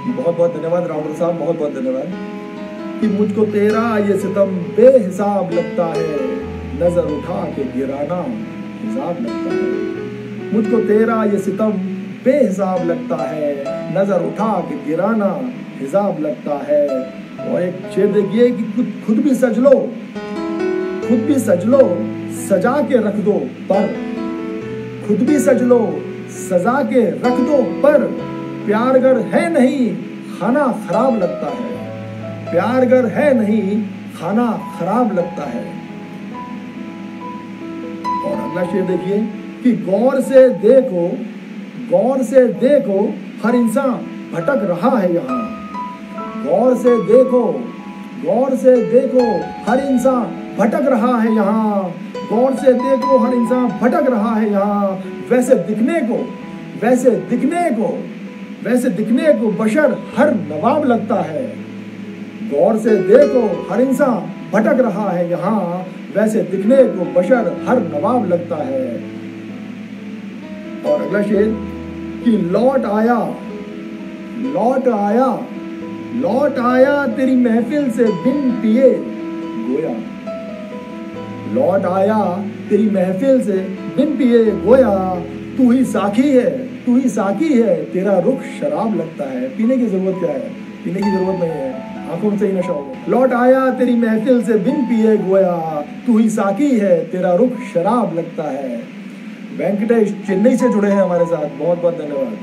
बहुत बहुत धन्यवाद राउंडर साहब, बहुत बहुत धन्यवाद। कि मुझको तेरा ये सितम बेहिसाब लगता है, नजर उठा के गिराना हिसाब लगता है। मुझको तेरा ये सितम बेहिसाब लगता है, नजर उठा के गिराना हिसाब लगता है। और एक शेर देखिए कि खुद भी सज लो, खुद भी सज लो सजा के रख दो पर, खुद भी सज लो सजा के रख दो पर। प्यार अगर है नहीं खाना खराब लगता है, प्यार अगर है नहीं खाना खराब लगता है। और अगला शेर देखिए कि गौर से देखो, गौर से देखो हर इंसान भटक रहा है यहाँ। गौर से देखो, गौर से देखो हर इंसान भटक रहा है यहाँ। गौर से देखो हर इंसान भटक रहा है यहाँ। वैसे दिखने को, वैसे दिखने को, वैसे दिखने को बशर हर नवाब लगता है। गौर से देखो हर इंसान भटक रहा है यहाँ, वैसे दिखने को बशर हर नवाब लगता है। और अगला शेर कि लौट आया, लौट आया, लौट आया तेरी महफिल से बिन पिए गोया। लौट आया तेरी महफिल से बिन पिए गोया। तू ही साखी है, तू ही साकी है, तेरा रुख शराब लगता है। पीने की जरूरत क्या है, पीने की जरूरत नहीं है, आंखों से ही नशा हो गया। लौट आया तेरी महफिल से बिन पिए गोया, तू ही साकी है, तेरा रुख शराब लगता है। वेंकटेश चेन्नई से जुड़े हैं हमारे साथ, बहुत बहुत धन्यवाद।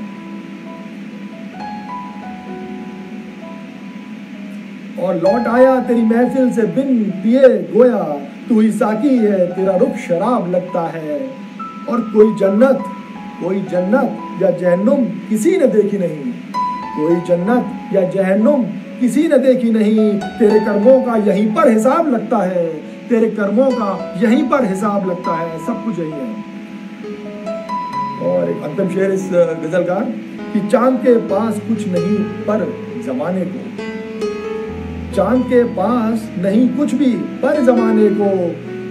और लौट आया तेरी महफिल से बिन पिए गोया, तू ही साकी है तेरा रुख शराब लगता है। और कोई जन्नत या जहन्नुम किसी ने देखी नहीं, कोई जन्नत या जहन्नुम किसी ने देखी नहीं, तेरे कर्मों का यहीं पर हिसाब लगता है, तेरे कर्मों का यहीं पर हिसाब लगता है, सब कुछ यही है। और एक अंतिम शेर इस गजल का कि चांद के पास कुछ नहीं पर जमाने को, चांद के पास नहीं कुछ भी पर जमाने को,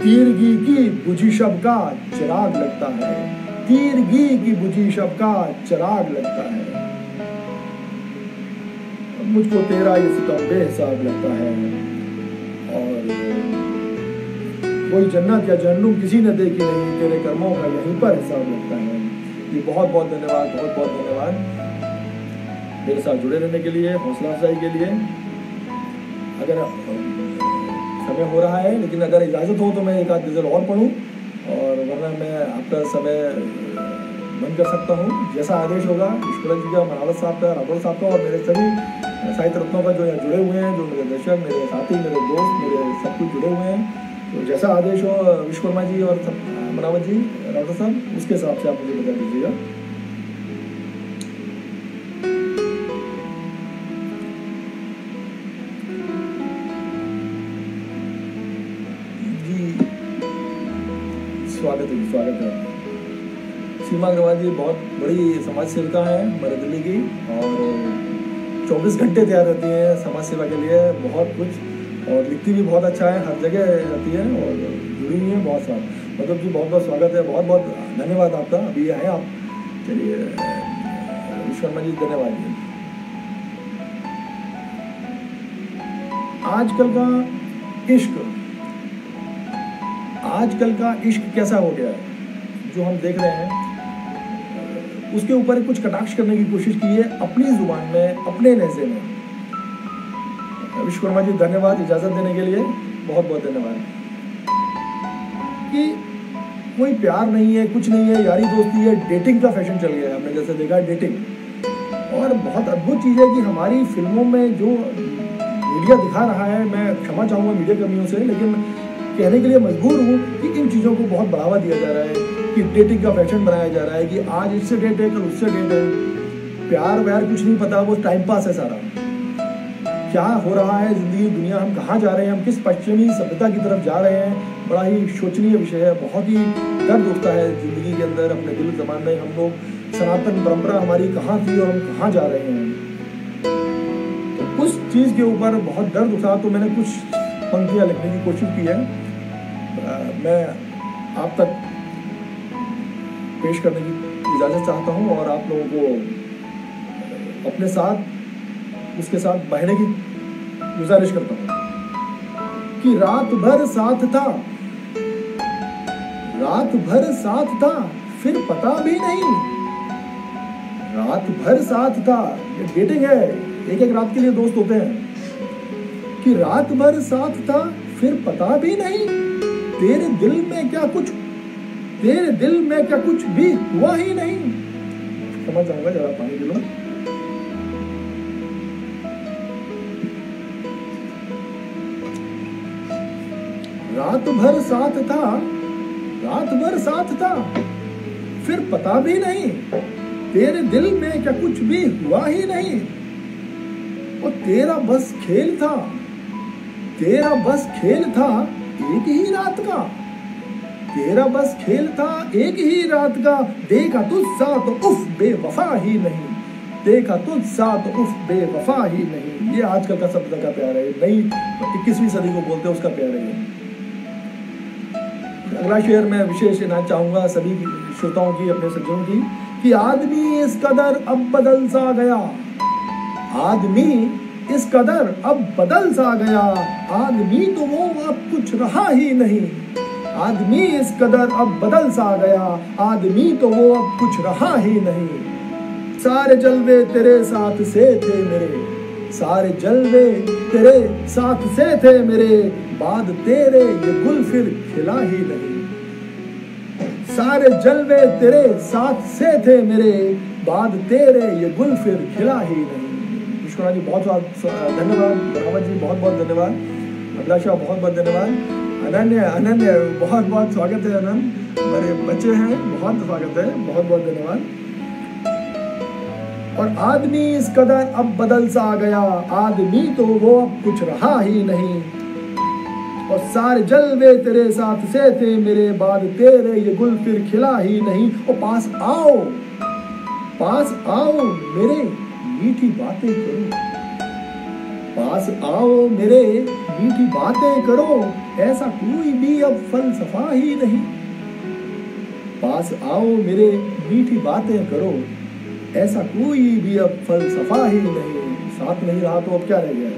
तीरगी की बुझी शब का चिराग लगता है, तीरगी की बुझी शब का चिराग लगता है। मुझको तेरा ये सितम बेहिसाब लगता है। और कोई जन्नत या जहन्नुम किसी ने देखी नहीं, तेरे कर्मों का यहीं पर हिसाब लगता है। ये बहुत बहुत धन्यवाद, बहुत बहुत धन्यवाद मेरे साथ जुड़े रहने के लिए, हौसला अफजाई के लिए। अगर समय हो रहा है, लेकिन अगर इजाज़त हो तो मैं एक आध गज़ल और पढ़ूं, और वरना मैं आपका समय बंद कर सकता हूं। जैसा आदेश होगा ईश्वर जी का, मनावत साहब का, राठौर साहब का और मेरे सभी साहित्य रत्नों का जो यहाँ जुड़े हुए हैं, जो मेरे दर्शक, मेरे साथी, मेरे दोस्त, मेरे सब कुछ जुड़े हुए हैं, तो जैसा आदेश हो विश्वकर्मा जी और मनावत जी, राठौर साहब, उसके हिसाब से आप मुझे बता दीजिएगा। स्वागत है। सीमा अग्रवाल जी बहुत बड़ी समाज सेविका हैं हमारे दिल्ली की, और 24 घंटे तैयार रहती हैं समाज सेवा के लिए, बहुत कुछ, और लिखती भी बहुत अच्छा है, हर जगह रहती है और जुड़ी हुई है बहुत साथ। मतलब जी बहुत बहुत स्वागत है, बहुत बहुत धन्यवाद आपका, अभी आए आप। चलिए विश्वकर्मा जी, धन्यवाद जी। आजकल का इश्क कैसा हो गया है जो हम देख रहे हैं, उसके ऊपर कुछ कटाक्ष करने की कोशिश की है अपनी जुबान में, अपने लहजे में। विश्वकर्मा जी धन्यवाद इजाजत देने के लिए, बहुत बहुत धन्यवाद। कि कोई प्यार नहीं है, कुछ नहीं है, यारी दोस्ती है, डेटिंग का फैशन चल गया है, हमने जैसे देखा डेटिंग। और बहुत अद्भुत चीज़ है कि हमारी फिल्मों में जो मीडिया दिखा रहा है, मैं क्षमा चाहूँगा मीडिया कर्मियों से, लेकिन कहने के लिए मजबूर हूँ कि इन चीज़ों को बहुत बढ़ावा दिया जा रहा है, कि डेटिंग का फैशन बनाया जा रहा है, कि आज इससे डेट है, कल उससे डेट है। प्यार व्यार कुछ नहीं पता, वो टाइम पास है सारा। क्या हो रहा है जिंदगी, दुनिया, हम कहाँ जा रहे हैं, हम किस पश्चिमी सभ्यता की तरफ जा रहे हैं, बड़ा ही शोचनीय विषय है। बहुत ही दर्द होता है जिंदगी के अंदर, अपने दिल ज़बान में हम लोग, सनातन परंपरा हमारी कहाँ थी और हम कहाँ जा रहे हैं। तो उस चीज़ के ऊपर बहुत दर्द उठा, तो मैंने कुछ पंक्तियाँ लिखने की कोशिश की है, मैं आप तक पेश करने की इजाज़त चाहता हूँ, और आप लोगों को अपने साथ, उसके साथ बहने की गुजारिश करता हूँ। कि रात भर साथ था, रात भर साथ था, फिर पता भी नहीं, रात भर साथ था। ये डेटिंग है, एक एक रात के लिए दोस्त होते हैं। कि रात भर साथ था, फिर पता भी नहीं, तेरे दिल में क्या कुछ, तेरे दिल में क्या कुछ भी हुआ ही नहीं। समझ जाऊंगा, जरा पानी पी लो। रात भर साथ था, रात भर साथ था, फिर पता भी नहीं, तेरे दिल में क्या कुछ भी हुआ ही नहीं। और तेरा बस खेल था, तेरा बस खेल था एक ही रात का, तेरा बस खेल था एक ही रात का। देखा तुझसा तो उफ बेवफा ही नहीं, देखा तुझसा तो उफ बेवफा ही नहीं। ये आजकल का शब्द का प्यार है, नई 21वीं सदी को बोलते हैं, उसका प्यार है। अगला शेर मैं विशेष देना चाहूंगा सभी श्रोताओं की, अपने सज्जनों की, कि आदमी इस कदर अब बदल सा गया, आदमी इस कदर अब बदल सा गया, आदमी तो वो अब कुछ रहा ही नहीं, आदमी इस कदर अब बदल सा गया, आदमी तो वो अब कुछ रहा ही नहीं। सारे जलवे तेरे साथ से थे मेरे, सारे जलवे तेरे साथ से थे मेरे, बाद तेरे ये गुल फिर खिला ही नहीं। सारे जलवे तेरे साथ से थे मेरे, बाद तेरे ये गुल फिर खिला ही नहीं। पुष्करा जी बहुत धन्यवाद, रावत जी बहुत बहुत धन्यवाद, अभिलाषा बहुत बहुत धन्यवाद, अनन्य बहुत बहुत स्वागत है, अनंत हमारे बच्चे हैं, बहुत स्वागत है, बहुत बहुत धन्यवाद। और आदमी इस कदर अब बदल सा गया, आदमी तो वो अब कुछ रहा ही नहीं, और सारे जलवे तेरे साथ से थे, मेरे बाद तेरे ये गुल फिर खिला ही नहीं। और पास आओ मेरे मीठी बातें करो, पास आओ मेरे मीठी बातें करो, ऐसा कोई भी अब फलसफा ही नहीं। पास आओ मेरे मीठी बातें करो, ऐसा कोई भी अब फलसफा ही नहीं। साथ नहीं रहा तो अब क्या रह गया।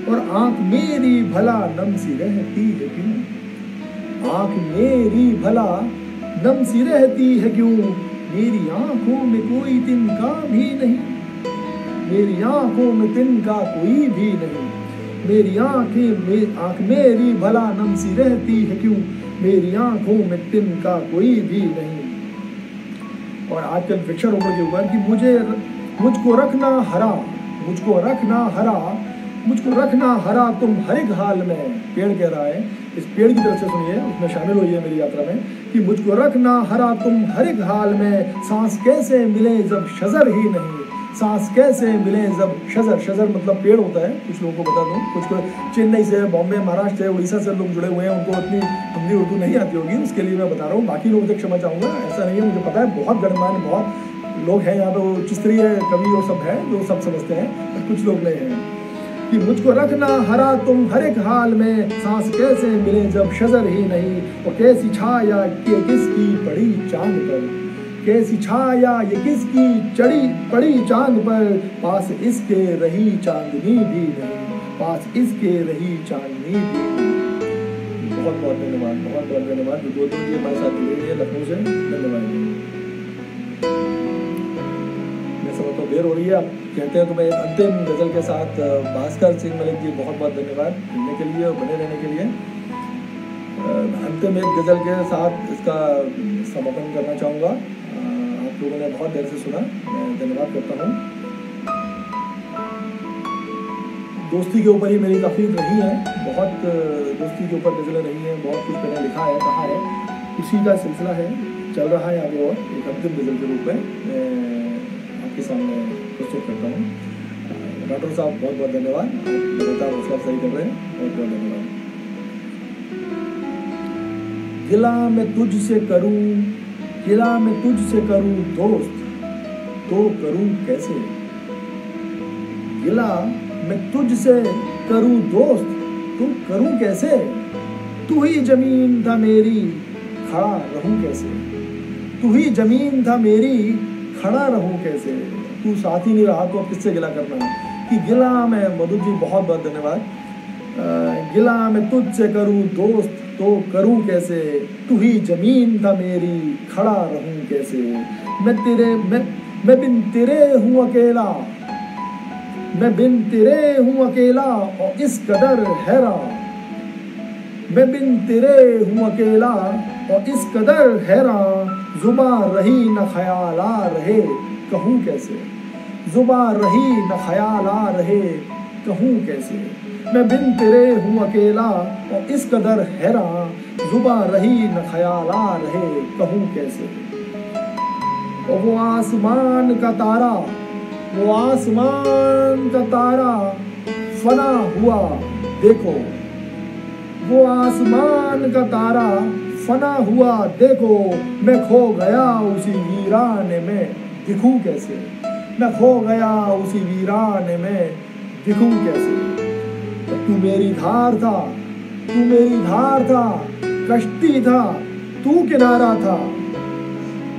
और आंख मेरी भला नम सी रहती है क्यों, आंख मेरी भला नम सी रहती है क्यों, मेरी आंखों में कोई तिनका भी नहीं, मेरी आंखों में तिनका कोई भी नहीं। मेरी आंख मेरी भला नम सी रहती है क्यों, मेरी आंखों में तिनका कोई भी नहीं। और आजकल वृक्षारोपण के ऊपर कि मुझको रखना हरा, मुझको रखना हरा तुम हर एक हाल में। पेड़ कह रहा है, इस पेड़ की तरफ से सुनिए, उसमें शामिल होइए मेरी यात्रा में, कि मुझको रखना हरा तुम हर एक हाल में, सांस कैसे मिले जब शजर ही नहीं, सांस कैसे मिले जब शजर मतलब पेड़ होता है। कुछ लोगों को बता दूं, कुछ को चेन्नई से, बॉम्बे, महाराष्ट्र से, उड़ीसा से लोग जुड़े हुए हैं, उनको इतनी हिंदी उर्दू नहीं आती होगी, उसके लिए मैं बता रहा हूँ। बाकी लोगों से क्षमा चाहूँगा, ऐसा नहीं है, मुझे पता है बहुत गणमान्य बहुत लोग हैं यहाँ पे, वो चिस्तरीय कवि और सब है जो सब समझते हैं, पर कुछ लोग नहीं हैं। कि मुझको रखना हरा तुम हर एक हाल में, सांस कैसे मिले जब शजर ही नहीं, और कैसी छाया ये किसकी पड़ी चांद पर, कैसी छाया ये किसकी पड़ी चांद पर, पास इसके रही चांदनी भी नहीं, पास इसके रही चांदनी भी नहीं। बहुत बहुत धन्यवाद, बहुत बहुत धन्यवाद। गोदू जी हमारे साथ जुड़े हैं लखनऊ से, धन्यवाद। मैं समझता हूँ देर हो रही है, आप कहते हैं तो मैं अंतिम गजल के साथ भास्कर सिंह मलिक जी बहुत बहुत धन्यवाद जुड़ने के लिए और बने रहने के लिए। अंतिम एक गजल के साथ इसका समापन करना चाहूँगा। आप लोगों ने बहुत देर से सुना, मैं धन्यवाद करता हूँ। दोस्ती के ऊपर ही मेरी काफ़ी रही है, बहुत दोस्ती के ऊपर गजलें रही हैं, बहुत कुछ मैंने लिखा है, कहा है, उसी का सिलसिला है, चल रहा है आगे। और एक अंतिम गजल के रूप में मैं आपके सामने प्रस्तुत करता हूँ। डॉक्टर साहब बहुत बहुत धन्यवाद, लगातार हौसला अफजाई कर रहे हैं, बहुत बहुत धन्यवाद। गिला मैं तुझसे करूं दोस्त, तो करूं कैसे, गिला मैं तुझसे करूं दोस्त, तो करूं कैसे, तू ही जमीन था मेरी खड़ा रहूं कैसे, तू ही जमीन था मेरी खड़ा रहूं कैसे। तू साथ ही नहीं रहा तो अब किससे गिला करना है। कि गिला मैं, मधु जी बहुत बहुत धन्यवाद। गिला मैं तुझसे करूं दोस्त, तो करूं कैसे, तू ही जमीन था मेरी खड़ा रहूं कैसे। मैं बिन तेरे हूँ अकेला, मैं बिन तेरे हूँ अकेला और इस कदर हैरान, मैं बिन तेरे हूँ अकेला और इस कदर हैरान। जुबान रही न ख्याल आ रहे कहूँ कैसे, जुबान रही न ख्याल आ रहे कहूँ कैसे। मैं बिन तेरे हूँ अकेला और इस कदर हैरान, जुबान रही न ख्याल आ रहे कहूँ कैसे। और वो आसमान का तारा, वो आसमान का तारा फना हुआ देखो, वो आसमान का तारा फना हुआ देखो। मैं खो गया उसी वीराने में दिखूं कैसे, मैं खो गया उसी वीराने में दिखूं कैसे। तू मेरी धार था, तू मेरी धार था, कश्ती था तू किनारा था,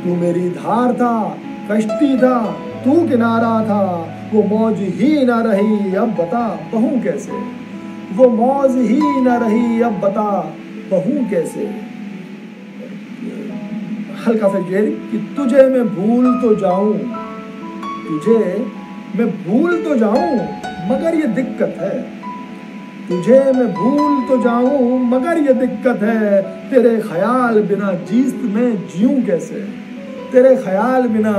तू मेरी धार था, कश्ती था तू किनारा था। वो मौज ही ना रही अब बता बहूं कैसे, वो मौज ही ना रही अब बता बहूं कैसे। हल्का सा शेर कि तुझे मैं भूल तो जाऊं, तुझे मैं भूल तो जाऊं मगर ये दिक्कत है, तुझे मैं भूल तो जाऊं मगर ये दिक्कत है। तेरे ख्याल बिना जीस्त में जीऊं कैसे, तेरे ख्याल बिना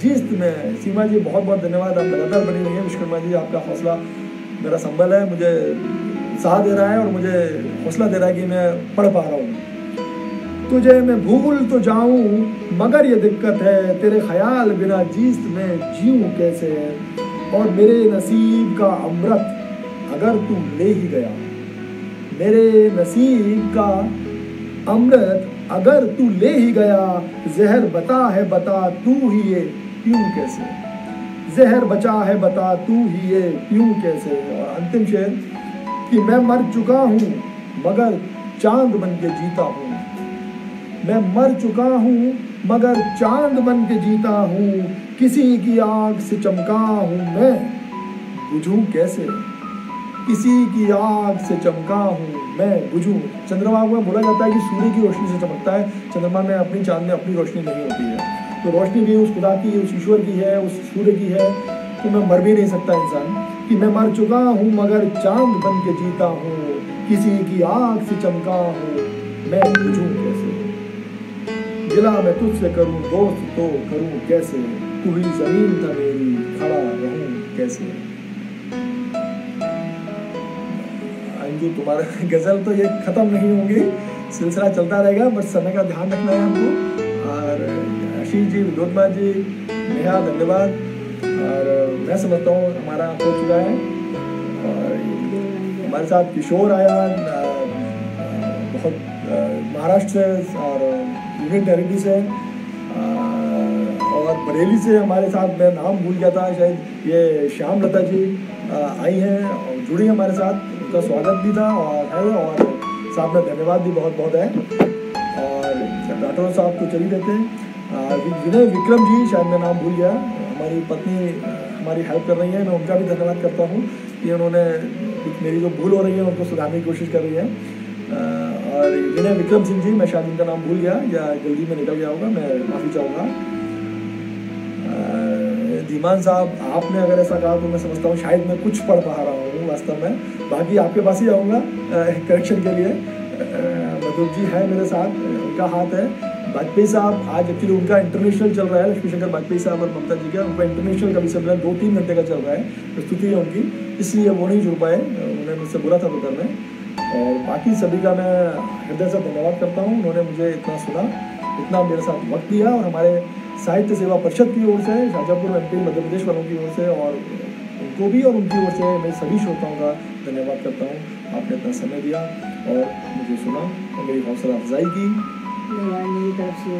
जीस्त में। सीमा जी बहुत बहुत धन्यवाद, आप लगातार बनी रही हैं। विश्वकर्मा जी आपका हौसला मेरा संबल है, मुझे साथ दे रहा है और मुझे हौसला दे रहा है कि मैं पढ़ पा रहा हूँ। तुझे मैं भूल तो जाऊं मगर ये दिक्कत है, तेरे ख्याल बिना जीस्त में जीऊं कैसे। और मेरे नसीब का अमृत अगर तू ले ही गया, मेरे नसीब का अमृत अगर तू ले ही गया, जहर बता है बता तू ही ये पीऊं कैसे। जहर बचा है बता तू ही ये पीऊं कैसे। और अंतिम शेर कि मैं मर चुका हूँ मगर चांद बन के जीता हूँ। मैं मर चुका हूँ मगर चांद बन के जीता हूँ। किसी की आग से चमका हूँ मैं, बुझूं कैसे। किसी की आग से चमका हूँ मैं, बुझूं। चंद्रमा को बोला जाता है कि सूर्य की रोशनी से चमकता है, चंद्रमा में अपनी चांद में अपनी रोशनी नहीं होती है। तो रोशनी भी उस खुदा की, उस ईश्वर की है, उस सूर्य की है। तो मैं मर भी नहीं सकता इंसान कि मैं मर चुका हूँ मगर चांद बन के जीता हूँ। किसी की आग से चमका हूँ मैं, बुझूं कैसे। गिला मैं तुझसे करूँ दोस्त तो करूँ कैसे, तू ही जमीन था मेरी खड़ा रहूं कैसे। अंजू तुम्हारा गजल तो ये खत्म नहीं होंगी, सिलसिला चलता रहेगा, बस समय का ध्यान रखना है हमको। और आशीष जी, विनोदमा जी, नेहा धन्यवाद। और मैं समझता हूँ हमारा हो चुका है। और हमारे साथ किशोर आया बहुत महाराष्ट्र से और यूनियन टेरिटरी से और बरेली से हमारे साथ। मैं नाम भूल गया था शायद, ये श्याम लता जी आई हैं और जुड़ी हमारे साथ, उनका स्वागत भी था और है। और साहब में धन्यवाद भी बहुत बहुत है। और राठौर साहब तो चली देते हैं। विनय विक्रम जी, शायद मैं नाम भूल गया, हमारी पत्नी हमारी हेल्प कर रही है, मैं उनका भी धन्यवाद करता हूँ कि उन्होंने मेरी जो भूल हो रही है उनको सुधारने की कोशिश कर रही है। और विनय विक्रम सिंह जी, मैं शायद उनका नाम भूल गया या जल्दी में निकल गया होगा, मैं माफ़ी चाहूँगा। धीमान साहब, आपने अगर ऐसा कहा तो मैं समझता हूँ शायद मैं कुछ पढ़ पा रहा हूँ वास्तव में। बाकी आपके पास ही आऊँगा करेक्शन के लिए। मधुर जी है मेरे साथ, उनका हाथ है। वाजपेयी साहब, आज एक्चुअली उनका इंटरनेशनल चल रहा है, लक्ष्मी शंकर वाजपेयी साहब और ममता जी का, उनका इंटरनेशनल का भी सम्मेलन 2-3 घंटे का चल रहा है, प्रस्तुति है उनकी, इसलिए वो नहीं जुड़ पाए। उन्होंने मुझसे बोला था दोपहर में। और बाकी सभी का मैं हृदय से धन्यवाद करता हूँ, उन्होंने मुझे इतना सुना, इतना मेरे साथ वक्त दिया। और हमारे साहित्य सेवा परिषद की ओर से, शाजापुर MP मध्य प्रदेश वालों की ओर से और उनको भी और उनकी ओर से मैं सभी श्रोताओं का धन्यवाद करता हूँ। आपने इतना समय दिया और मुझे सुना और मेरी हौसला अफजाई की। मेरी तरफ से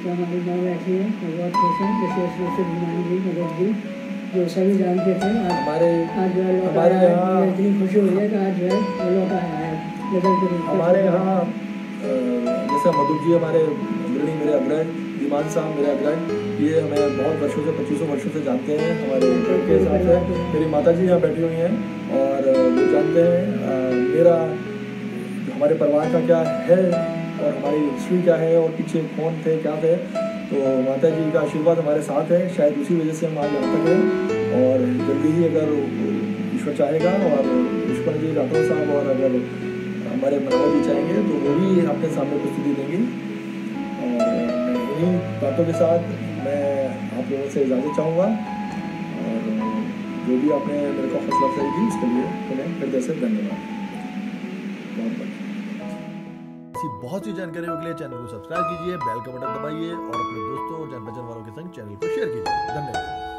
तो हमारी गाँव बैठी है, बहुत खुश हैं, विशेष रूप से भीमान जी, मदद जी, जो सभी जानते थे। आज जो है हमारे यहाँ इतनी खुशी हुई है कि आज जो है वो लौटा है बदल के। हमारे यहाँ जैसे मधुर जी हमारे अग्रणी, मेरे अग्रज, धीमान साहब मेरे अग्रज, ये हमें बहुत वर्षों से 2500 वर्षों से जानते हैं हमारे घर के हिसाब से। मेरी माता जी यहाँ बैठी हुई हैं और वो जानते हैं मेरा हमारे परिवार का क्या है और हमारी हिस्ट्री क्या है और पीछे कौन थे क्या थे। तो माता जी का आशीर्वाद हमारे साथ है, शायद उसी वजह से हम आज यहाँ तक हैं। और जल्दी ही अगर ईश्वर चाहेगा और विश्वकर्मा जी, राठौर साहब और अगर हमारे मनोहर जी चाहेंगे तो वो भी अपने सामने प्रस्तुति देंगी। और इन्हीं बातों के साथ मैं आप लोगों से इजाज़त चाहूँगा। और जो भी आपने मेरे को हौसला अफजाई की उसके लिए उन्हें हृदय से धन्यवाद। बहुत सी जानकारियों के लिए चैनल को सब्सक्राइब कीजिए, बेल का बटन दबाइए और अपने दोस्तों और जान पहचान वालों के संग चैनल को शेयर कीजिए। धन्यवाद।